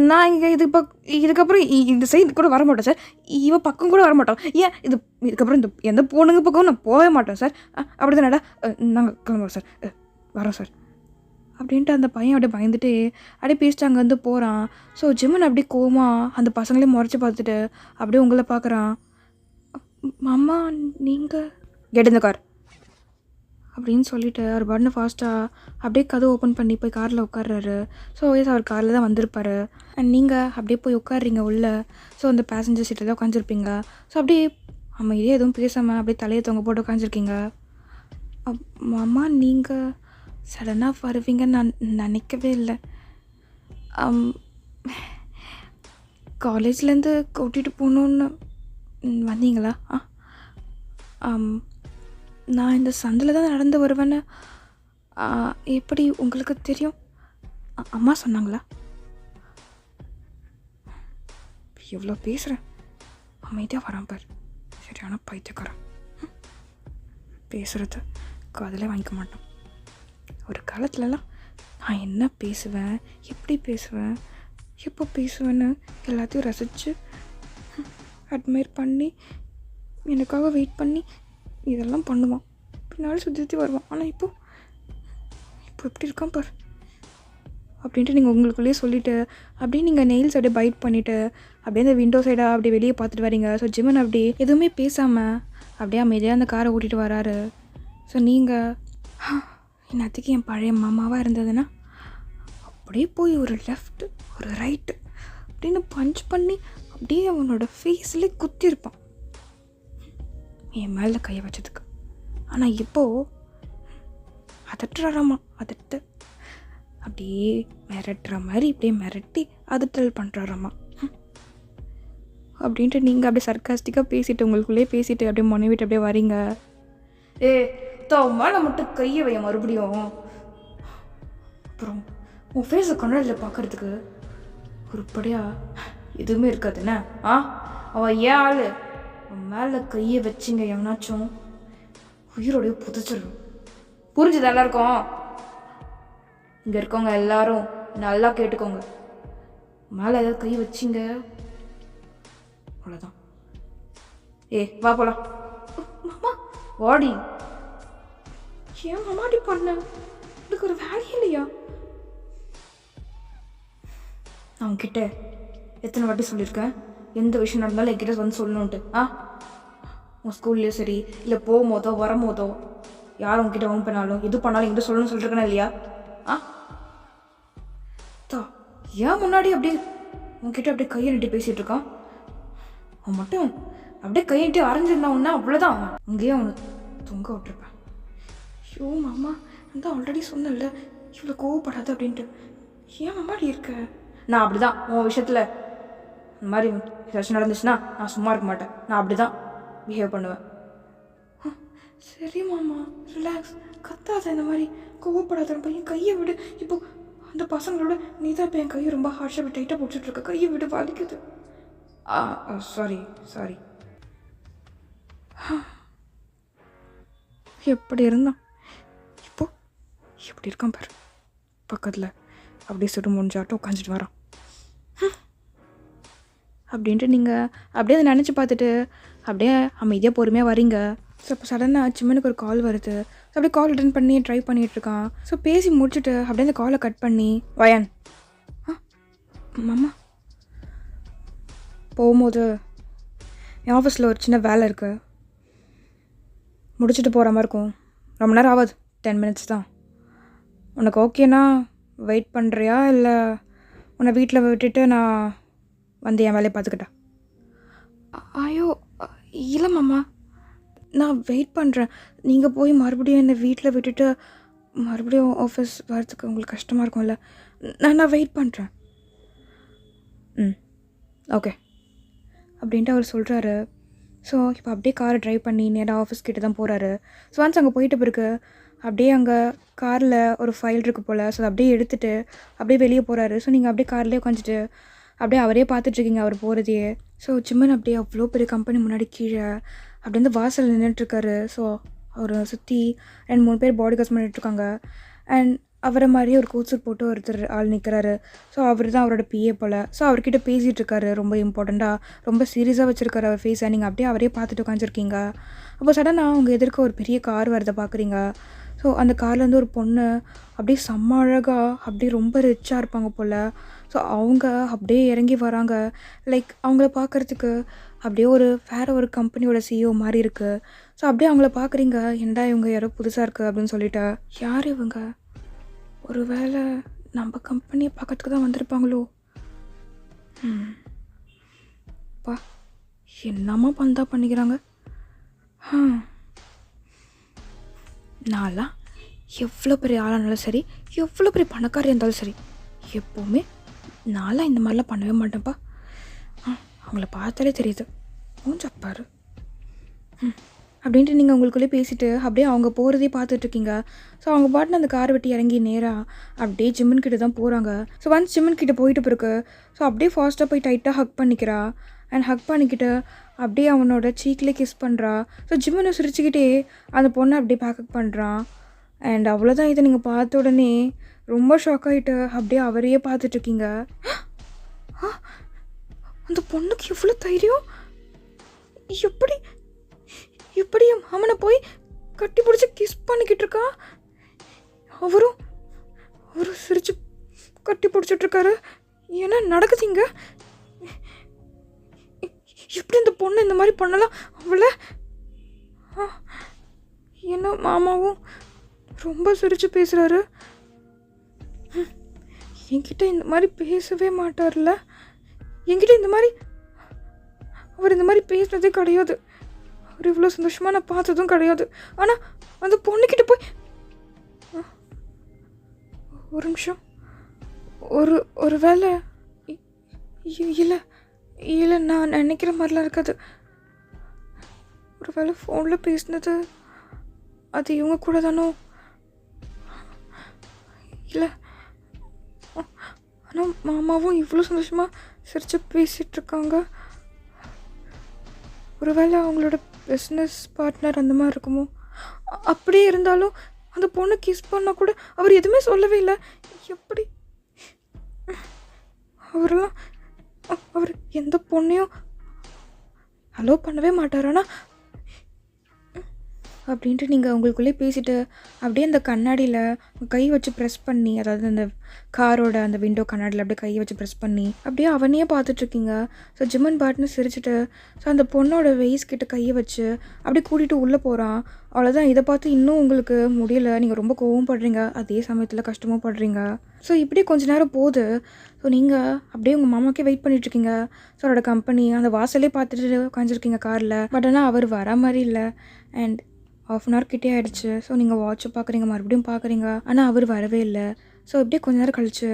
நான் இங்கே இதுக்கப்புறம் இந்த சைடு கூட வர மாட்டேன் சார். இவன் பக்கம் கூட வர மாட்டோம். ஏன் இதுக்கப்புறம் இந்த எந்த பொண்ணுங்க பக்கம் நான் போகவே மாட்டேன் சார். அப்படி தானடா, நாங்கள் கிளம்புறோம் சார், வரோம் சார் அப்படின்ட்டு அந்த பையன் அப்படியே பயந்துட்டு அப்படியே பேசிட்டு அங்கே வந்து போகிறான். ஸோ ஜிம்மன் அப்படியே கோவமாக அந்த பசங்களையும் முறைச்சி பார்த்துட்டு அப்படியே உங்களை பார்க்குறான். மாமா நீங்கள் கெட் இந்த கார் அப்படின்னு சொல்லிவிட்டு அவர் பாட்டுன்னு ஃபாஸ்ட்டாக அப்படியே கதவு ஓப்பன் பண்ணி போய் காரில் உட்கார்றாரு. ஸோ அவர் காரில் தான் வந்திருப்பார். அண்ட் நீங்கள் அப்படியே போய் உட்காடுறீங்க உள்ளே. ஸோ அந்த பேசஞ்சர் சீட்டில் தான் உட்காந்துருப்பீங்க. ஸோ அப்படியே அமைதியாக எதுவும் பேசாமல் அப்படியே தலையை தொங்க போட்டு உட்காந்துருக்கீங்க. மாமா நீங்கள் சடனாக வருவீங்கன்னு நான் நினைக்கவே இல்லை. காலேஜ்லேருந்து கூட்டிகிட்டு போகணுன்னு வந்தீங்களா? நான் இந்த சந்தில் தான் நடந்து வருவேன்னு எப்படி உங்களுக்கு தெரியும்? அம்மா சொன்னாங்களா? எவ்வளோ பேசுகிறேன், அமைதியாக வரான் பார், சரியான பைத்தியக்காரன். பேசுகிறது காதில் வாங்கிக்க மாட்டோம். ஒரு காலத்துலலாம் நான் என்ன பேசுவேன், எப்படி பேசுவேன், எப்போ பேசுவேன்னு எல்லாத்தையும் ரசித்து அட்மையர் பண்ணி எனக்காக வெயிட் பண்ணி இதெல்லாம் பண்ணுவான். பின்னாடி சுற்றி வருவான். ஆனால் இப்போ எப்படி இருக்கான் பார் அப்படின்ட்டு நீங்கள் உங்களுக்குள்ளேயே சொல்லிவிட்டு அப்படியே நீங்கள் நெயில்ஸ் அப்படியே பைட் பண்ணிவிட்டு அப்படியே அந்த விண்டோ சைடாக அப்படியே வெளியே பார்த்துட்டு வரீங்க. ஸோ ஜிம்மன் அப்படி எதுவுமே பேசாமல் அப்படியே அமைதியாக அந்த காரை ஓட்டிகிட்டு வராரு. ஸோ நீங்கள் இன்னத்துக்கு என் பழைய மாமாவாக இருந்ததுன்னா அப்படியே போய் ஒரு லெஃப்ட் ஒரு ரைட்டு அப்படின்னு பஞ்ச் பண்ணி அப்படியே அவனோட ஃபேஸ்லேயே குத்திருப்பான் என் மேலே கையை வச்சதுக்கு. ஆனால் இப்போது அதட்டுறாராமா, அதட்டு அப்படியே மிரட்டுற மாதிரி இப்படியே மிரட்டி அதட்டல் பண்ணுறாராமா அப்படின்ட்டு நீங்கள் அப்படியே சர்க்காஸ்டிக்காக பேசிவிட்டு உங்களுக்குள்ளேயே பேசிவிட்டு அப்படியே முனைவிட்டு அப்படியே வரீங்க. மேலே மட்டும் கையை வைய மறுபடியும். அப்புறம் உன் ஃபேஸை கண்ணாடியில் பார்க்குறதுக்கு ஒருபடியாக எதுவுமே இருக்காதுண்ணே. அவன் ஏன் ஆள் மேலே கையை வச்சிங்க எவனாச்சும் உயிரோடைய புதைச்சிடும். புரிஞ்சுது எல்லாருக்கும்? இங்கே இருக்கவங்க எல்லாரும் நல்லா கேட்டுக்கோங்க. மேலே ஏதாவது கை வச்சிங்க அவ்வளோதான். வா போலாம். மாமா வாடி. ஏன் மாமாடி பண்ண? இதுக்கு ஒரு வேலையே இல்லையா? நான் கிட்ட எத்தனை வாட்டி சொல்லியிருக்கேன், எந்த விஷயம் நடந்தாலும் என்கிட்ட வந்து சொல்லணுன்ட்டு. உன் ஸ்கூல்லையும் சரி, இல்லை போகும்போதோ வரும்போதோ யாரும் உங்ககிட்ட வாங்க பண்ணாலும் எது பண்ணாலும் என்கிட்ட சொல்லணும்னு சொல்லிருக்கேனா இல்லையா? ஏன் முன்னாடி அப்படியே உன்கிட்ட அப்படியே கையை நிட்டு பேசிகிட்டு இருக்கான். அவன் மட்டும் அப்படியே கையிட்டு அரைஞ்சிருந்தா ஒன்றா அவ்வளோதான், அங்கேயே அவனை தொங்க விட்டுருப்பேன். ஐயோ மாமா, நான் தான் ஆல்ரெடி சொன்னல இவ்வளோ கோவப்படாது அப்படின்ட்டு. ஏன் மாமாடி இருக்க? நான் அப்படி தான் உன் விஷயத்தில் இந்த மாதிரி ஏதாச்சும் நடந்துச்சுன்னா நான் சும்மா இருக்க மாட்டேன். நான் அப்படி தான் பிஹேவ் பண்ணுவேன். சரி மாமா, ரிலாக்ஸ், கத்தாத, இந்த மாதிரி கோவப்படாத, பையன் கையை விடு. இப்போ அந்த பசங்களோட நீ தான் இப்போ என் கையை ரொம்ப ஹார்ஷாக டைட்டாக பிடிச்சிட்ருக்க. கையை விடு, வலிக்குது. Sorry sorry. எப்படி இருந்தான், இப்போ எப்படி இருக்கான் பாரு. பக்கத்தில் அப்படியே சுடு முடிஞ்சாட்டம் உட்காந்துட்டு வரான் அப்படின்ட்டு நீங்கள் அப்படியே அதை நினச்சி பார்த்துட்டு அப்படியே அமைதியாக பொறுமையாக வரீங்க. ஸோ அப்போ சடனாக சிம்மனுக்கு ஒரு கால் வருது. ஸோ அப்படியே கால் அட்டன் பண்ணி ட்ரை பண்ணிகிட்ருக்கான். ஸோ பேசி முடிச்சுட்டு அப்படியே அந்த காலை கட் பண்ணி வயன் மாமா போகும்போது என் ஆஃபீஸில் ஒரு சின்ன வேலை இருக்குது, முடிச்சுட்டு போகிற மாதிரி இருக்கும். ரொம்ப நேரம் ஆகாது, 10 minutes தான். உனக்கு ஓகேனா வெயிட் பண்ணுறியா, இல்லை உன்னை வீட்டில் விட்டுட்டு நான் வந்து என் வேலையை பார்த்துக்கிட்டேன்? ஐயோ இல்லை மாமா, நான் வெயிட் பண்ணுறேன். நீங்கள் போய் மறுபடியும் என்னை வீட்டில் விட்டுட்டு மறுபடியும் ஆஃபீஸ் வரதுக்கு உங்களுக்கு கஷ்டமாக இருக்கும்ல, நான் வெயிட் பண்ணுறேன். ஓகே அப்படின்ட்டு அவர் சொல்கிறாரு. ஸோ இப்போ அப்படியே காரை ட்ரைவ் பண்ணி நேராக ஆஃபீஸ் கிட்ட தான் போகிறாரு. ஸோ ஒன்ஸ் அங்கே போயிட்ட பிறகு அப்படியே அங்கே காரில் ஒரு ஃபைல் இருக்குது போல். ஸோ அதை அப்படியே எடுத்துகிட்டு அப்படியே வெளியே போகிறாரு. ஸோ நீங்கள் அப்படியே கார்லேயே உட்காந்துட்டு அப்படியே அவரே பார்த்துட்ருக்கீங்க அவர் போகிறதையே. ஸோ ஜிம்மன் அப்படியே அவ்வளோ பெரிய கம்பெனி முன்னாடி கீழே அப்படி வந்து வாசல் நின்றுட்டுருக்காரு. ஸோ அவரை சுற்றி 2-3 பேர் பாடி கார்ட்ஸ் பண்ணிட்டுருக்காங்க. அண்ட் அவரை மாதிரியே ஒரு கோட் சூட் போட்டு ஒருத்தர் ஆள் நிற்கிறாரு. ஸோ அவர் தான் அவரோட பிஏ போல். ஸோ அவர்கிட்ட பேசிகிட்டு இருக்காரு. ரொம்ப இம்பார்ட்டண்ட்டாக ரொம்ப சீரியஸாக வச்சுருக்காரு அவர் ஃபேஸை. நீங்கள் அப்படியே அவரே பார்த்துட்டு உட்காந்துருக்கீங்க. அப்போ சடனாக அவங்க எதிர்க்க ஒரு பெரிய கார் வரதை பார்க்குறீங்க. ஸோ அந்த கார்லேருந்து ஒரு பொண்ணு அப்படியே செம்ம அழகாக அப்படியே ரொம்ப ரிச்சாக இருப்பாங்க போல். ஸோ அவங்க அப்படியே இறங்கி வராங்க. லைக் அவங்கள பார்க்குறதுக்கு அப்படியே வேறு ஒரு கம்பெனியோட சிஇஓ மாதிரி இருக்குது. ஸோ அப்படியே அவங்கள பார்க்குறீங்க. என்னடா இவங்க யாரோ புதுசாக இருக்குது அப்படின்னு சொல்லிட்டு, யார் இவங்க, ஒரு வேளை நம்ம கம்பெனியை பார்க்கறதுக்கு தான் வந்திருப்பாங்களோ? பா என்னம்மா பண்ணா பண்ணிக்கிறாங்க. நான்லாம் எவ்வளோ பெரிய ஆளாக இருந்தாலும் சரி, எவ்வளோ பெரிய பணக்காரியாக இருந்தாலும் சரி, எப்போவுமே நான்லாம் இந்த மாதிரிலாம் பண்ணவே மாட்டேன்ப்பா. அவங்கள பார்த்தாலே தெரியுது, மூஞ்சப்பாரு அப்படின்ட்டு நீங்கள் உங்களுக்குள்ளே பேசிவிட்டு அப்படியே அவங்க போகிறதே பார்த்துட்ருக்கீங்க. ஸோ அவங்க பாட்டுன்னு அந்த காரை விட்டு இறங்கி நேராக அப்படியே ஜிம்மன் கிட்ட தான் போகிறாங்க. ஸோ ஒன்ஸ் ஜிம்மன் கிட்ட போயிட்டு பிறகு ஸோ அப்படியே ஃபாஸ்ட்டாக போய் டைட்டாக ஹக் பண்ணிக்கிறா. அண்ட் ஹக் பண்ணிக்கிட்டு அப்படியே அவனோட சீக்கிலே கிஸ் பண்ணுறா. ஸோ ஜிம்மனை சிரிச்சுக்கிட்டே அந்த பொண்ணை அப்படியே பேக்கப் பண்ணுறான். அண்ட் அவ்வளோதான். இதை நீங்கள் பார்த்த உடனே ரொம்ப ஷாக் ஆகிட்டு அப்படியே அவரையே பார்த்துட்ருக்கீங்க. அந்த பொண்ணுக்கு எவ்வளோ தைரியம்! எப்படி எப்படி அவனை போய் கட்டி பிடிச்சி கிஸ் பண்ணிக்கிட்டு இருக்கா. அவரும் சிரிச்சு கட்டி பிடிச்சிட்ருக்காரு. என்ன நடக்குதுங்க? எப்படி இந்த பொண்ணு இந்த மாதிரி பண்ணலாம்? அவளை என்ன மாமாவும் ரொம்ப சிரிச்சு பேசுகிறாரு. என்கிட்ட இந்த மாதிரி பேசவே மாட்டார்ல. என்கிட்ட அவர் இந்த மாதிரி பேசுனதே கிடையாது. அவர் இவ்வளோ சந்தோஷமாக நான் பார்த்ததும் கிடையாது. ஆனால் அந்த பொண்ணுக்கிட்ட போய் ஒரு நிமிஷம், ஒரு வேளை இல்லை நான் நினைக்கிற மாதிரிலாம் இருக்காது. ஒரு வேளை ஃபோனில் பேசினது அது இவங்க கூட தானோ? இல்லை, ஆனால் மாமாவும் இவ்வளோ சந்தோஷமாக சிரிச்சு பேசிகிட்ருக்காங்க. ஒரு வேளை அவங்களோட பிஸ்னஸ் பார்ட்னர் அந்த மாதிரி இருக்குமோ? அப்படியே இருந்தாலும் அந்த பொண்ணு கிஸ் பண்ணால் கூட அவர் எதுவுமே சொல்லவே இல்லை. எப்படி அவர் எந்த பொண்ணையும் அலோவ் பண்ணவே மாட்டார். ஆனால் அப்படின்ட்டு நீங்கள் உங்களுக்குள்ளே பேசிவிட்டு அப்படியே அந்த கண்ணாடியில் கை வச்சு ப்ரெஸ் பண்ணி, அதாவது அந்த காரோட அந்த விண்டோ கண்ணாடியில் அப்படியே கை வச்சு ப்ரெஸ் பண்ணி அப்படியே அவனையே பார்த்துட்ருக்கீங்க. ஸோ ஜிம்மன் பாட்னு சிரிச்சுட்டு ஸோ அந்த பொண்ணோட வெயிஸ்கிட்ட கையை வச்சு அப்படியே கூட்டிகிட்டு உள்ளே போகிறான். அவ்வளோதான். இதை பார்த்து இன்னும் உங்களுக்கு முடியலை. நீங்கள் ரொம்ப கோவம் படுறீங்க, அதே சமயத்தில் கஷ்டமும் படுறீங்க. ஸோ இப்படியே கொஞ்ச நேரம் போகுது. ஸோ நீங்கள் அப்படியே உங்கள் மாமாக்கே வெயிட் பண்ணிகிட்ருக்கீங்க. ஸோ அவரோட கம்பெனி அந்த வாசலே பார்த்துட்டு உட்காந்துருக்கீங்க காரில். பட் ஆனால் அவர் வர மாதிரி இல்லை. அண்ட் 1/2 hour கிட்டே ஆகிடுச்சு. ஸோ நீங்கள் வாட்சை பார்க்குறீங்க, மறுபடியும் பார்க்குறீங்க, ஆனால் அவர் வரவே இல்லை. ஸோ அப்படியே கொஞ்ச நேரம் கழிச்சு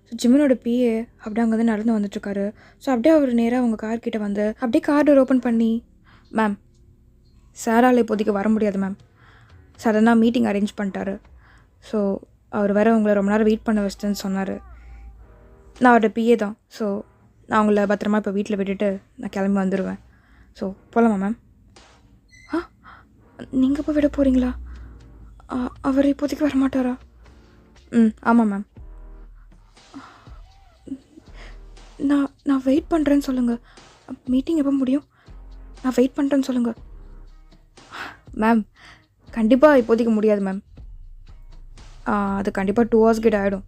ஸோ ஜிம்மனோட பிஏ அப்படியே அங்கே வந்து நடந்து வந்துட்டுருக்காரு. ஸோ அப்படியே அவர் நேராக அவங்க கார்கிட்ட வந்து அப்படியே கார் டோர் ஓப்பன் பண்ணி, மேம் சாரால் இப்போதைக்கு வர முடியாது மேம், சடனாக மீட்டிங் அரேஞ்ச் பண்ணிட்டாரு. ஸோ அவர் வேறு உங்களை ரொம்ப நேரம் வெயிட் பண்ண வச்சிட்டேன்னு சொன்னார். நான் அவரோட பிஏ தான். ஸோ நான் உங்களை பத்திரமா இப்போ வீட்டில் விட்டுட்டு நான் கிளம்பி வந்துடுவேன். ஸோ போகலாமா மேம்? நீங்கள் போய் விட போகிறீங்களா? அவர் இப்போதைக்கு வரமாட்டாரா? ஆமாம் மேம். நான் வெயிட் பண்ணுறேன்னு சொல்லுங்கள். மீட்டிங் எப்போ முடியும்? நான் வெயிட் பண்ணுறேன்னு சொல்லுங்கள். மேம் கண்டிப்பாக இப்போதைக்கு முடியாது மேம். அது கண்டிப்பாக 2 hours கிட்ட ஆகிடும்.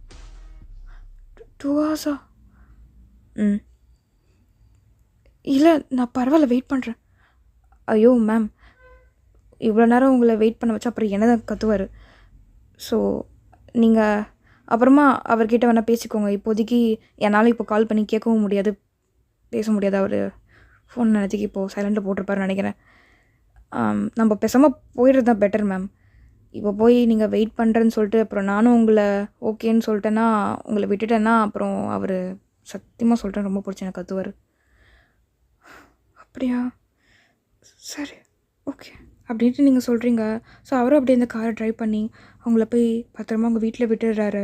2 hours? இல்லை நான் பரவாயில்ல வெயிட் பண்ணுறேன். ஐயோ மேம், இவ்வளோ நேரம் உங்களை வெயிட் பண்ண வச்சா அப்புறம் என்ன தான் கத்துவார். ஸோ நீங்கள் அப்புறமா அவர்கிட்ட வேணால் பேசிக்கோங்க. இப்போதைக்கு என்னால் இப்போ கால் பண்ணி கேட்கவும் முடியாது, பேச முடியாது. அவர் ஃபோன் நினச்சிக்கு இப்போது சைலண்டில் போட்டிருப்பாருன்னு நினைக்கிறேன். நம்ம பேசாமல் போயிடுறது தான் பெட்டர் மேம். இப்போ போய் நீங்கள் வெயிட் பண்ணுறேன்னு சொல்லிட்டு அப்புறம் நானும் உங்களை ஓகேன்னு சொல்லிட்டேன்னா, உங்களை விட்டுட்டேன்னா அப்புறம் அவர் சத்தியமாக சொல்லிட்டேன் ரொம்ப பிடிச்சி எனக்கு கத்துவார். அப்படியா? சரி, ஓகே அப்படின்ட்டு நீங்கள் சொல்கிறீங்க. ஸோ அவரும் அப்படியே இந்த காரை ட்ரைவ் பண்ணி அவங்கள போய் பத்திரமா உங்கள் வீட்டில் விட்டுடுறாரு.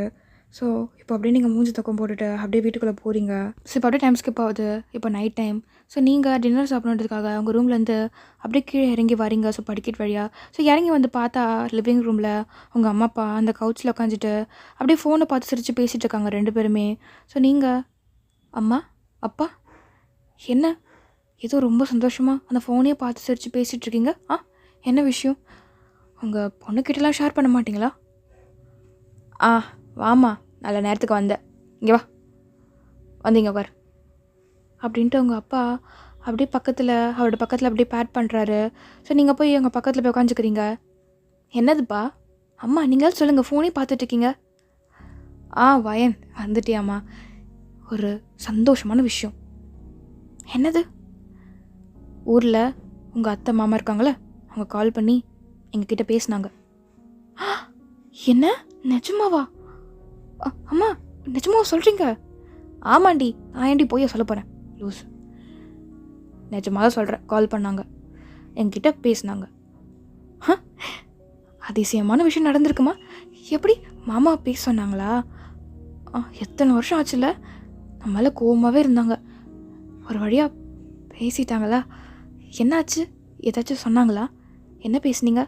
ஸோ இப்போ அப்படியே நீங்கள் மூஞ்சி தக்கம் போட்டுட்டு அப்படியே வீட்டுக்குள்ளே போகிறீங்க. ஸோ இப்போ அப்படியே டைம் ஸ்கிப் ஆகுது. இப்போ நைட் டைம். ஸோ நீங்கள் டின்னர் சாப்பிட்றதுக்காக உங்கள் ரூம்லேருந்து அப்படியே கீழே இறங்கி வரீங்க. ஸோ படிக்கட்டு வழியாக. ஸோ இறங்கி வந்து பார்த்தா லிவிங் ரூமில் உங்கள் அம்மா அப்பா அந்த கவுச்சில் உட்காந்துட்டு அப்படியே ஃபோனை பார்த்து சிரித்து பேசிகிட்டு இருக்காங்க 2 பேருமே. ஸோ நீங்கள் அம்மா அப்பா என்ன ஏதோ ரொம்ப சந்தோஷமாக அந்த ஃபோனையே பார்த்து சிரித்து பேசிகிட்ருக்கீங்க. என்ன விஷயம்? உங்கள் பொண்ணுக்கிட்டலாம் ஷேர் பண்ண மாட்டிங்களா? வாம்மா, நல்ல நேரத்துக்கு வந்தேன். இங்கே வா, வந்தீங்க உட்கார் அப்படின்ட்டு உங்கள் அப்பா அப்படியே அவரோட பக்கத்தில் அப்படியே பேட் பண்ணுறாரு. ஸோ நீங்கள் போய் எங்கள் பக்கத்தில் போய் உட்காந்துக்கிறீங்க. என்னதுப்பா? அம்மா நீங்கள் சொல்லுங்கள், ஃபோனே பார்த்துட்ருக்கீங்க. வயன் வந்துட்டியாம்மா. ஒரு சந்தோஷமான விஷயம். என்னது? ஊரில் உங்கள் அத்தை மாமா இருக்காங்களே, அவங்க கால் பண்ணி எங்ககிட்ட பேசினாங்க. என்ன? நிஜமாவா? அம்மா நிஜமாவா சொல்கிறீங்க? ஆமாண்டி, நான் ஏண்டி போய் சொல்ல போகிறேன் லூஸ். நிஜமாக சொல்கிறேன், கால் பண்ணாங்க, என்கிட்ட பேசினாங்க. அதிசயமான விஷயம் நடந்திருக்குமா? எப்படி? மாமா பேச சொன்னாங்களா? எத்தனை வருஷம் ஆச்சுல்ல, நம்மளால கோவமாகவே இருந்தாங்க, ஒரு வழியாக பேசிட்டாங்களா? என்னாச்சு? ஏதாச்சும் சொன்னாங்களா? என்ன பேசுனீங்க?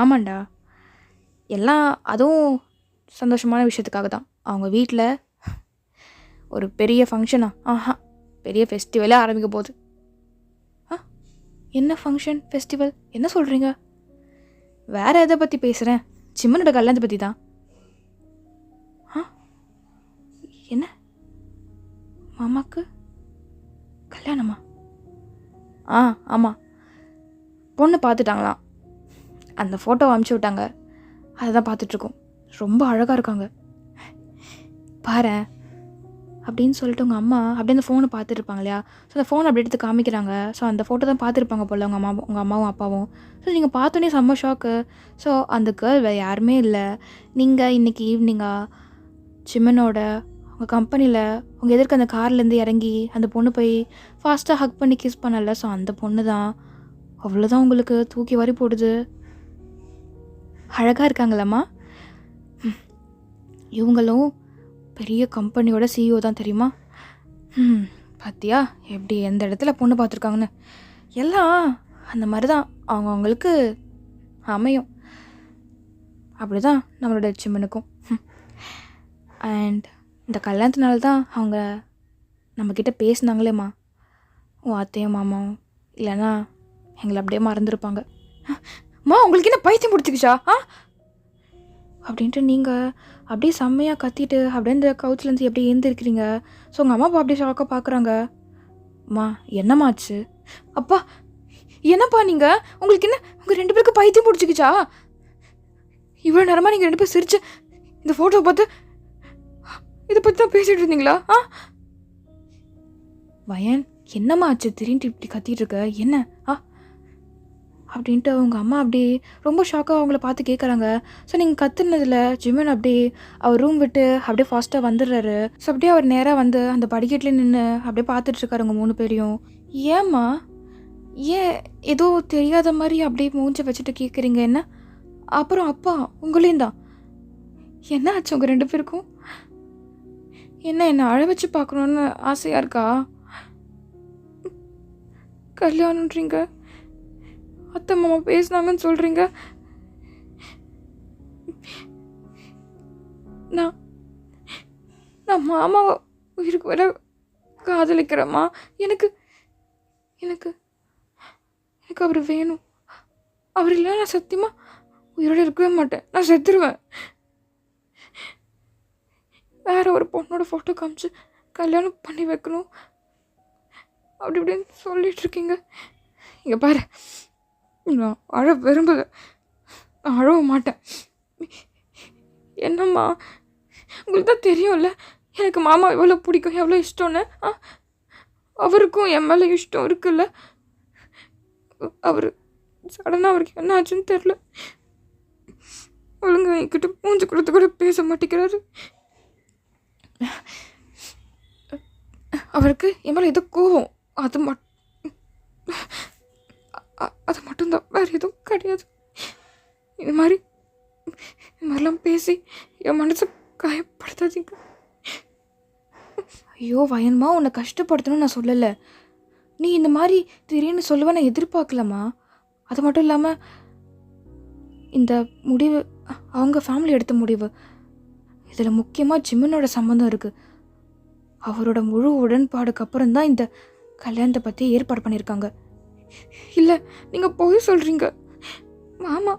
ஆமாண்டா, எல்லாம் அதுவும் சந்தோஷமான விஷயத்துக்காக தான். அவங்க வீட்டில் ஒரு பெரிய ஃபங்க்ஷனா? பெரிய ஃபெஸ்டிவலே ஆரம்பிக்க போகுது. என்ன ஃபங்க்ஷன், ஃபெஸ்டிவல்? என்ன சொல்கிறீங்க? வேறு எதை பற்றி பேசுகிறேன்? சிம்மனோட கல்யாணத்தை பற்றி தான். என்ன? மாமாக்கு கல்யாணமா? ஆமாம், பொண்ணு பார்த்துட்டாங்களாம். அந்த ஃபோட்டோவை அனுப்பிச்சி விட்டாங்க, அதை தான் பார்த்துட்ருக்கோம். ரொம்ப அழகாக இருக்காங்க பாரு அப்படின்னு சொல்லிட்டு உங்கள் அம்மா அப்படியே அந்த ஃபோனை பார்த்துருப்பாங்க இல்லையா? ஸோ அந்த ஃபோனை அப்படி எடுத்து காமிக்கிறாங்க. ஸோ அந்த ஃபோட்டோ தான் பார்த்துருப்பாங்க போல் உங்கள் அம்மாவும் அப்பாவும். ஸோ நீங்கள் பார்த்தோன்னே செம்ம ஷாக்கு. ஸோ அந்த கேர்ள் வேறு யாருமே இல்லை. நீங்கள் இன்றைக்கி ஈவினிங்காக சிம்மனோட உங்கள் கம்பெனியில் உங்கள் எதிர்க்க அந்த கார்லேருந்து இறங்கி அந்த பொண்ணு போய் ஃபாஸ்ட்டாக ஹக் பண்ணி கிஸ் பண்ணல. ஸோ அந்த பொண்ணு தான். அவ்வளோதான், உங்களுக்கு தூக்கி வாரி போடுது. அழகாக இருக்காங்களம்மா. இவங்களும் பெரிய கம்பெனியோட சிஇஓ தான் தெரியுமா? பார்த்தியா எப்படி எந்த இடத்துல பொண்ணு பார்த்துருக்காங்கன்னு. எல்லாம் அந்த மாதிரி தான் அவங்களுக்கு அமையும். அப்படி தான் நம்மளோட சிம்மனுக்கும். அண்ட் இந்த கல்யாணத்தினால தான் அவங்க நம்மக்கிட்ட பேசினாங்களேம்மா, உன் அத்தையும் மாமாவும். இல்லைன்னா எங்களை அப்படியே மறந்துருப்பாங்க. உங்களுக்கு என்ன பைத்தியம் பிடிச்சிக்கிச்சா அப்படின்ட்டு நீங்கள் அப்படியே செம்மையாக கத்திட்டு அப்படியே இந்த கவுச்சிலேருந்து எப்படி எழுந்திருக்கிறீங்க. ஸோ உங்கள் அம்மா அப்பா அப்படியே ஷாக்காக பார்க்குறாங்க. என்னம்மாச்சு? அப்பா என்னப்பா நீங்கள், உங்களுக்கு என்ன, உங்கள் 2 பேருக்கு பைத்தியம் பிடிச்சிக்கிச்சா? இவ்வளோ நேரமாக நீங்கள் 2 பேரும் சிரிச்சு இந்த ஃபோட்டோவை பார்த்து இதை பற்றி தான் பேசிகிட்டு இருந்தீங்களா? வயன் என்னம்மா ஆச்சு? திடீர்னு இப்படி கத்திட்டு இருக்க, என்ன அப்படின்ட்டு அவங்க அம்மா அப்படியே ரொம்ப ஷாக்காக அவங்கள பார்த்து கேட்குறாங்க. ஸோ நீங்கள் கத்துனதில் ஜிம்மன் அப்படியே அவர் ரூம் விட்டு அப்படியே ஃபாஸ்ட்டாக வந்துடுறாரு. ஸோ அப்படியே அவர் நேராக வந்து அந்த படிக்கட்டில் நின்று அப்படியே பார்த்துட்ருக்காரு உங்கள் 3 பேரையும். ஏம்மா, ஏன் ஏதோ தெரியாத மாதிரி அப்படியே மூஞ்ச வச்சுட்டு கேட்குறீங்க? என்ன? அப்புறம் அப்பா உங்களையும் தான். என்ன ஆச்சு உங்கள் 2 பேருக்கும்? என்ன அழ வச்சு பார்க்கணுன்னு ஆசையாக இருக்கா? கல்யாணன்றீங்க, அத்தை மாமா பேசினாங்கன்னு சொல்கிறீங்க. நான் மாமாவை உயிருக்கு வர காதலிக்கிறேம்மா. எனக்கு எனக்கு எனக்கு அவர் வேணும். அவர் இல்லை, நான் சத்தியமாக உயிரோடு இருக்கவே மாட்டேன். நான் செத்துருவேன். வேற ஒரு பொண்ணோட ஃபோட்டோ காமிச்சு கல்யாணம் பண்ணி வைக்கணும் அப்படி இப்படின்னு சொல்லிகிட்ருக்கீங்க. இங்கே பாரு, நான் அழ விரும்பலை, நான் அழவ மாட்டேன். என்னம்மா, உங்களுக்கு தான் தெரியும்ல எனக்கு மாமா எவ்வளோ பிடிக்கும், எவ்வளோ இஷ்டம்னு. அவருக்கும் என் மேலே இஷ்டம் இருக்குல்ல. அவர் சடனாக அவருக்கு என்ன ஆச்சுன்னு தெரில, ஒழுங்கு என்கிட்ட மூஞ்சி கொடுத்து கூட பேச மாட்டேங்கிறாரு. அவருக்கு என் மேலே ஏதோ கோவம், அது அது மட்டும்தான், வேறு எதுவும் கிடையாது. இது மாதிரிலாம் பேசி என் மனசை காயப்படுத்தாதீங்க. ஐயோ வயன்மா, உன்னை கஷ்டப்படுத்தணும்னு நான் சொல்லலை. நீ இந்த மாதிரி திடீர்னு சொல்லுவேன் நான் எதிர்பார்க்கலம்மா. அது மட்டும் இல்லாமல் இந்த முடிவு அவங்க ஃபேமிலி எடுத்த முடிவு. இதில் முக்கியமாக ஜிம்மனோட சம்மந்தம் இருக்குது. அவரோட முழு உடன்பாடுக்கு அப்புறம் தான் இந்த கல்யாணத்தை பற்றி ஏற்பாடு பண்ணியிருக்காங்க. இல்லை, நீங்கள் போய் சொல்கிறீங்க. மாமா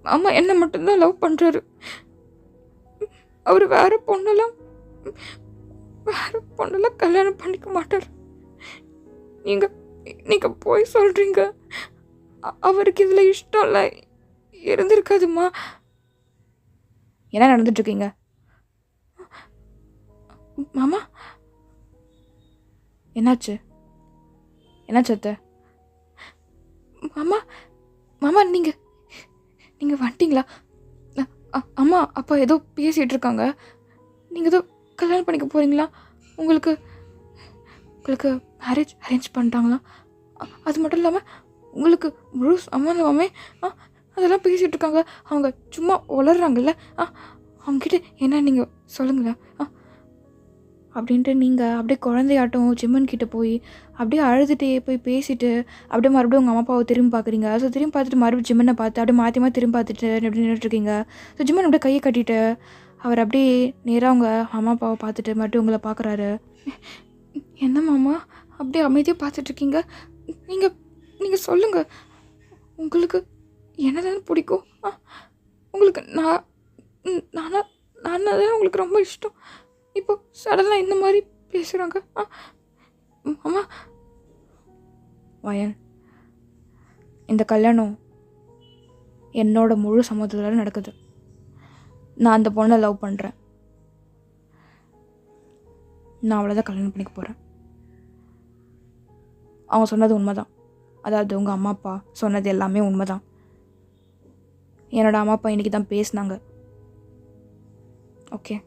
மாமா என்னை மட்டும்தான் லவ் பண்ணுறாரு. அவர் வேற பொண்ணெல்லாம் கல்யாணம் பண்ணிக்க மாட்டார். நீங்கள் போய் சொல்கிறீங்க. அவருக்கு இதில் இஷ்டம் இல்லை, இருந்திருக்காதுமா. என்ன நடந்துட்டுருக்கீங்க மாமா? என்னாச்சு அத்தை? மாமா மாமா நீங்கள் வந்துட்டீங்களா? அம்மா அப்பா ஏதோ பேசிகிட்டு இருக்காங்க. நீங்கள் ஏதோ கல்யாணம் பண்ணிக்க போகிறீங்களா? உங்களுக்கு மேரேஜ் அரேஞ்ச் பண்ணிட்டாங்களா? அது மட்டும் இல்லாமல் உங்களுக்கு முழு சம்மந்தமாமே அதெல்லாம் பேசிகிட்டு இருக்காங்க. அவங்க சும்மா வளர்றாங்கல்ல, அவங்ககிட்ட என்ன நீங்கள் சொல்லுங்களேன் அப்படின்ட்டு நீங்கள் அப்படியே குழந்தையாட்டம் ஜிம்மன்கிட்ட போய் அப்படியே அழுதுகிட்டே போய் பேசிவிட்டு அப்படியே மறுபடியும் உங்கள் அம்மா அப்பாவை திரும்பி பார்க்குறீங்க. ஸோ திரும்பி பார்த்துட்டு மறுபடியும் ஜிம்மனை பார்த்து அப்படியே மாற்றி திரும்பி பார்த்துட்டு எப்படி நின்றுட்டுருக்கீங்க. ஸோ ஜிம்மன் அப்படியே கையை கட்டிட்டு அவர் அப்படியே நேராக அவங்க அம்மா அப்பாவை பார்த்துட்டு மறுபடியும் உங்களை பார்க்குறாரு. என்ன மாமா அப்படியே அமைதியாக பார்த்துட்ருக்கீங்க? நீங்கள் சொல்லுங்கள், உங்களுக்கு என்னதான் பிடிக்கும்? உங்களுக்கு நானா தான் உங்களுக்கு ரொம்ப இஷ்டம். இப்போ சடனாக இந்த மாதிரி பேசுகிறாங்க. அம்மா வயன், இந்த கல்யாணம் என்னோட முழு சம்மதத்தில் நடக்குது. நான் அந்த பொண்ணை லவ் பண்ணுறேன். நான் அவ்வளோதான் கல்யாணம் பண்ணிக்க போகிறேன். அவங்க சொன்னது உண்மைதான். அதாவது உங்கள் அம்மா அப்பா சொன்னது எல்லாமே உண்மைதான். என்னோடய அம்மா அப்பா இன்றைக்கி தான் பேசினாங்க. ஓகே,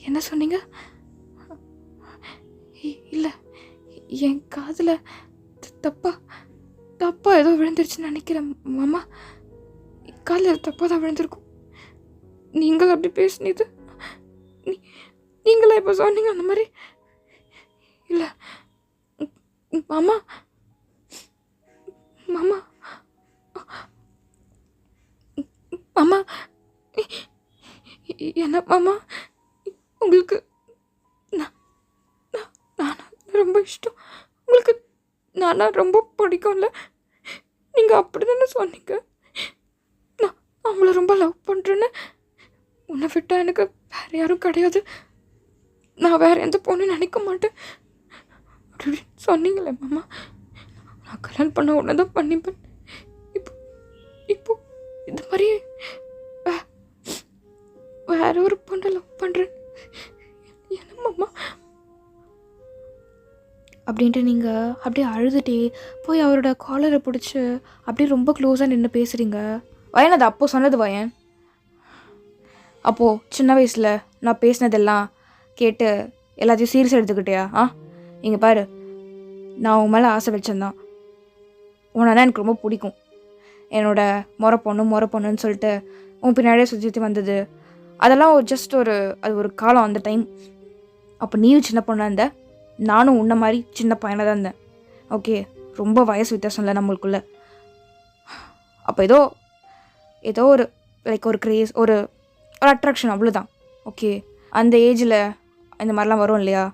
என்ன சொன்னீங்க? இல்லை, என் காதில் தப்பா ஏதோ விழுந்துருச்சுன்னு நினைக்கிறேன் மாமா. காதில் தப்பாக தான் விழுந்திருக்கும். நீங்கள் அப்படி பேசினது நீங்களா இப்போ சொன்னீங்க அந்த மாதிரி? இல்லை மாமா மாமா மாமா என்ன மாமா, உங்களுக்கு நான் ரொம்ப இஷ்டம். உங்களுக்கு நானா ரொம்ப பிடிக்கும்ல? நீங்கள் அப்படி தானே சொன்னீங்க. நான் அவங்கள ரொம்ப லவ் பண்ணுறேன்னு. உன்னை விட்டால் எனக்கு வேறு யாரும் கிடையாது. நான் வேறு எந்த பொண்ணும் நினைக்க மாட்டேன் அப்படி சொன்னீங்களே மாமா. நான் கல்யாணம் பண்ண உடனே தான் பண்ணிப்பேன். இப்போ இந்த மாதிரி வேற ஒரு பொண்ணை லவ் பண்ணுறேன். என்ன மாமா அப்படின்ட்டு நீங்கள் அப்படியே அழுதுகிட்டே போய் அவரோட காலரை பிடிச்சி அப்படியே ரொம்ப க்ளோஸாக நின்று பேசுகிறீங்க. வயன் அது அப்போது சொன்னது வயன். அப்போது சின்ன வயசில் நான் பேசினதெல்லாம் கேட்டு எல்லாத்தையும் சீரியஸாக எடுத்துக்கிட்டியா? இங்கே பாரு, நான் உன் மேலே ஆசை வச்சேன்தான். உன்னை எனக்கு ரொம்ப பிடிக்கும். என்னோடய முறை பொண்ணுன்னு சொல்லிட்டு உன் பின்னாடியே சுற்றி வந்தது அதெல்லாம் அது ஒரு காலம். அந்த டைம் அப்போ நீயும் சின்ன பொண்ணாக இருந்த, நானும் உன்ன மாதிரி சின்ன பையனாக தான் இருந்தேன். ஓகே, ரொம்ப வயசு வித்தியாசம் இல்லை நம்மளுக்குள்ள. அப்போ ஏதோ ஒரு லைக் ஒரு க்ரேஸ், ஒரு அட்ராக்ஷன், அவ்வளோதான். ஓகே, அந்த ஏஜில் இந்த மாதிரிலாம் வரும் இல்லையா?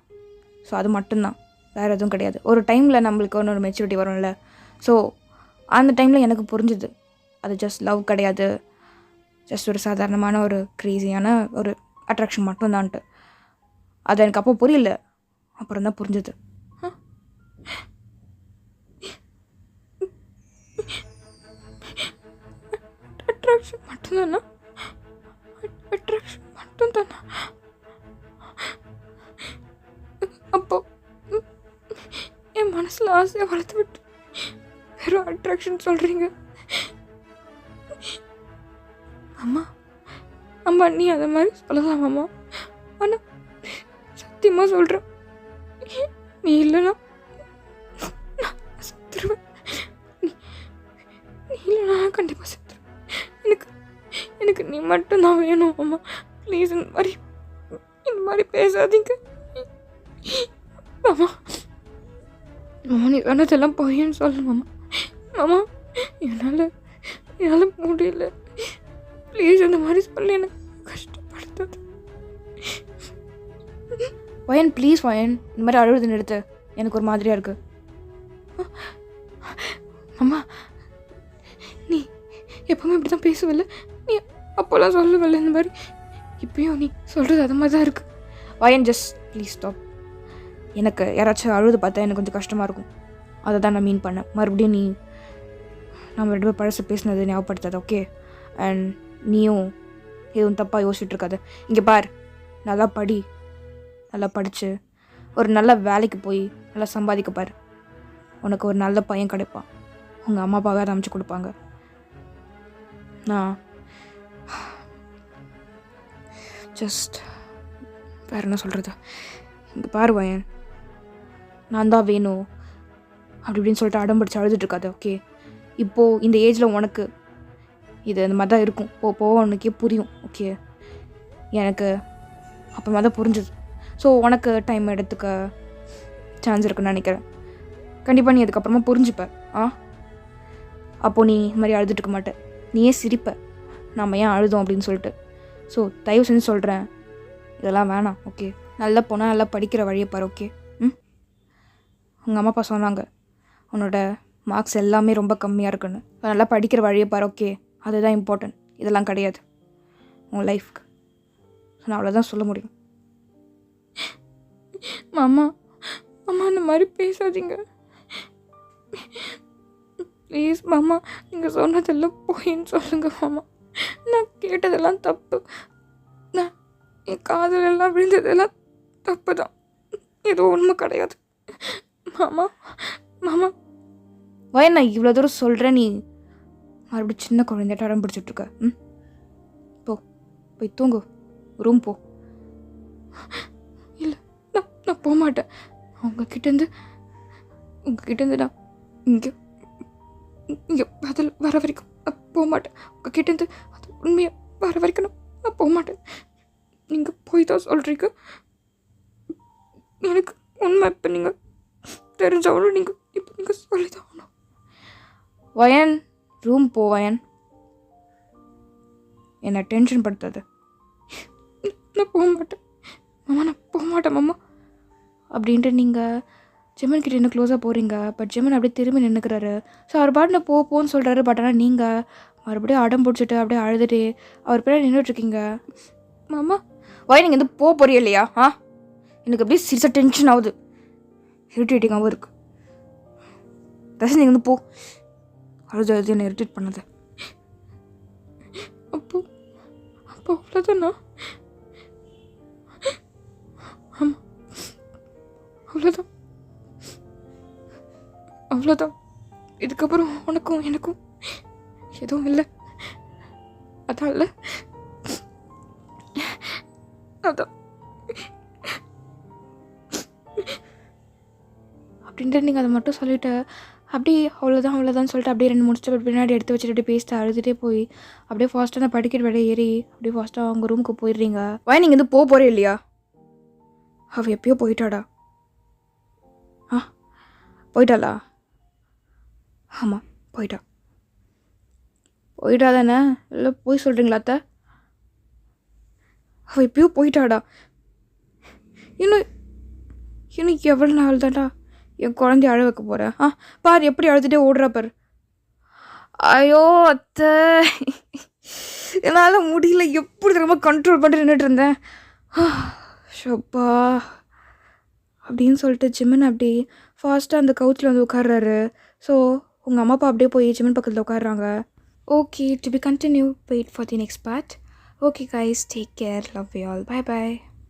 ஸோ அது மட்டும்தான், வேறு எதுவும் கிடையாது. ஒரு டைமில் நம்மளுக்கு ஒரு மெச்சூரிட்டி வரும்ல. ஸோ அந்த டைமில் எனக்கு புரிஞ்சுது அது ஜஸ்ட் லவ் கிடையாது, ஜஸ்ட் ஒரு சாதாரணமான ஒரு க்ரேஸியான ஒரு அட்ராக்ஷன் மட்டும்தான்ட்டு. அது எனக்கு அப்போ புரியல, அப்புறம் தான் புரிஞ்சுது. அட்ராக்ஷன் மட்டும்தானா? அட்ராக்ஷன் மட்டும்தானா? அப்போ என் மனசில் ஆசையை வளர்த்து விட்டு வெறும் அட்ராக்ஷன் சொல்கிறீங்க. அம்மா நீ அதை மாதிரி சொல்லலாம் அம்மா. ஆனால் சத்தியமாக சொல்கிறேன், நீ இல்லைனா நான் செத்துருவேன். நீ இல்லைனா கண்டிப்பாக செத்துருவேன். எனக்கு எனக்கு நீ மட்டும்தான் வேணும் மாமா. ப்ளீஸ் இந்த மாதிரி பேசாதீங்க மாமா. மாமா நீ வேணதெல்லாம் போயின்னு சொல்லு மாமா. மாமா என்னால் முடியல. ப்ளீஸ் அந்த மாதிரி சொல்லி எனக்கு கஷ்டப்படுத்தாது. வயன் ப்ளீஸ் வயன், இந்த மாதிரி அழுது நிறுத்து, எனக்கு ஒரு மாதிரியாக இருக்கு. அம்மா நீ எப்பவுமே இப்படி தான் பேசுவல்ல, நீ அப்போல்லாம் சொல்லுவல்ல இந்த மாதிரி, இப்பயும் நீ சொல்கிறது அது மாதிரி தான் இருக்குது. வயன் ஜஸ்ட் ப்ளீஸ் ஸ்டாப். எனக்கு யாராச்சும் அழுது பார்த்தா எனக்கு கொஞ்சம் கஷ்டமாக இருக்கும், அதை தான் நான் மீன் பண்ணேன். மறுபடியும் நீ நம்ம 2 பேர் பழசு பேசினது ஞாபகப்படுத்தாது, ஓகே? அண்ட் நீயும் எதுவும் தப்பாக யோசிச்சுட்டு இருக்காது. இங்கே பார், நல்லா படி, நல்லா படித்து ஒரு நல்ல வேலைக்கு போய் நல்லா சம்பாதிக்க பார். உனக்கு ஒரு நல்ல பையன் கிடைப்பான், உங்கள் அம்மா அப்பாவே அதை அமைச்சு கொடுப்பாங்க. நான் ஜஸ்ட் வேறு என்ன சொல்கிறது, இங்கே பாரு வயன், நான் தான் வேணும் அப்படி இப்படின்னு சொல்லிட்டு அடம் பிடிச்சி அழுதுட்டுருக்காது, ஓகே? இப்போது இந்த ஏஜில் உனக்கு இது அந்த மாதிரி தான் இருக்கும், போக உனக்கே புரியும், ஓகே? எனக்கு அப்புறமா தான் புரிஞ்சுது. ஸோ உனக்கு டைம் எடுத்துக்க சான்ஸ் இருக்குன்னு நினைக்கிறேன். கண்டிப்பாக நீ அதுக்கப்புறமா புரிஞ்சுப்ப. அப்போது நீ இந்த மாதிரி அழுதுட்டுருக்க மாட்டேன், நீயே சிரிப்ப நாம் ஏன் அழுதோம் அப்படின்னு சொல்லிட்டு. ஸோ தயவு செஞ்சு சொல்கிறேன், இதெல்லாம் வேணாம், ஓகே? நல்லா போனால் நல்லா படிக்கிற வழியை பாரு, ஓகே? உங்கள் அம்மா அப்பா சொன்னாங்க உன்னோட மார்க்ஸ் எல்லாமே ரொம்ப கம்மியாக இருக்குன்னு. நல்லா படிக்கிற வழியை பாரு, ஓகே? அதுதான் இம்பார்ட்டன்ட், இதெல்லாம் கிடையாது உங்கள் லைஃப்க்கு. நான் அவ்வளோதான் சொல்ல முடியும். மாமா மாமா இந்த மாதிரி பேசாதீங்க ப்ளீஸ் மாமா. நீங்கள் சொன்னதெல்லாம் போயின்னு சொல்லுங்கள் மாமா. நான் கேட்டதெல்லாம் தப்பு, நான் என் காதலெல்லாம் விழுந்ததெல்லாம் தப்பு தான், எதுவும் உண்மை கிடையாது மாமா. மாமா வயன், நான் இவ்வளோ தூரம் சொல்கிறேன், நீ மறுபடியும் சின்ன குழந்தையாட்ட அடம் பிடிச்சிட்ருக்க. போய் தூங்கு, ரூம் போ. இல்லை நான் போக மாட்டேன். உங்ககிட்டேருந்து நான் இங்கே பதில் வர வரைக்கும் நான் போக மாட்டேன். உங்ககிட்டேருந்து அது உண்மையாக வர வரைக்கும் நான் போக மாட்டேன். நீங்கள் போய் தான் சொல்கிறீங்க, எனக்கு உண்மை இப்போ நீங்கள் தெரிஞ்சவனும் நீங்கள் சொல்லி தான் ஆகணும். வயன் ரூம் போ வயன், என்னை டென்ஷன் படுத்தாது. நான் போக மாட்டேன் மாமா, நான் போக மாட்டேன் மாமா அப்படின்ட்டு நீங்கள் ஜெமன் கிட்ட என்ன க்ளோஸாக போகிறீங்க. பட் ஜெமன் அப்படியே திரும்பி நின்றுக்கிறாரு. ஸோ அவர் பாட்டு நான் போன்னு சொல்கிறாரு. பட் ஆனால் நீங்கள் மறுபடியும் அடம் பிடிச்சிட்டு அப்படியே அழுதுட்டு அவர் பேர் நின்றுட்டுருக்கீங்க. மாமா வயன், நீங்கள் வந்து போறியா இல்லையா? எனக்கு அப்படியே சீரியஸாக டென்ஷன் ஆகுது, இரிட்டேட்டிங்காகவும் இருக்குது. தயவுசெய்து நீங்கள் வந்து போ, அழுது என்னை இரிட்டேட் பண்ணது. அப்போ அவ்வளோதானா? ஆமாம் அவ்வளோதான். இதுக்கப்புறம் உனக்கும் எனக்கும் எதுவும் இல்லை, அதான் இல்லை, அதான் அப்படின்ட்டு நீங்கள் அதை மட்டும் சொல்லிவிட்டு அப்படியே அவ்வளோதான் சொல்லிட்டு அப்படியே 2-3 ஸ்டெப் பின்னாடி எடுத்து வச்சுட்டு அப்படியே பேசிட்டு அழுதுகிட்டே போய் அப்படியே ஃபாஸ்ட்டாக அந்த படிக்கிற வேலை ஏறி அப்படியே ஃபாஸ்ட்டாக அவங்க ரூமுக்கு போயிடுறீங்க. வயன், நீங்கள் வந்து போகிறே இல்லையா? அவள் எப்பயோ போயிட்டாடா. போயிட்டாளா? ஆமாம் போயிட்டா தானே? இல்லை போய் சொல்கிறீங்களா அத்தை? அவள் எப்பயோ போயிட்டாடா. இன்னும் எவ்வளோ நாள் தான்டா என் குழந்தைய அழ வைக்க போகிறேன்? பார் எப்படி அழுதுகிட்டே ஓடுறா பார். ஐயோ அத்தை, என்னால் முடியல, எப்படி ரொம்ப கண்ட்ரோல் பண்ணிட்டு நின்றுட்டு இருந்தேன். ஷப்பா அப்படின்னு சொல்லிட்டு ஜிம்மன் அப்படியே ஃபாஸ்ட்டாக அந்த கவுச்சில் வந்து உட்கார்றாரு. ஸோ உங்கள் அம்மா அப்பா அப்படியே போய் ஜிம்மன் பக்கத்தில் உட்காடுறாங்க. Okay, to be continue, wait for the next part. Okay guys, take care, love you all, by.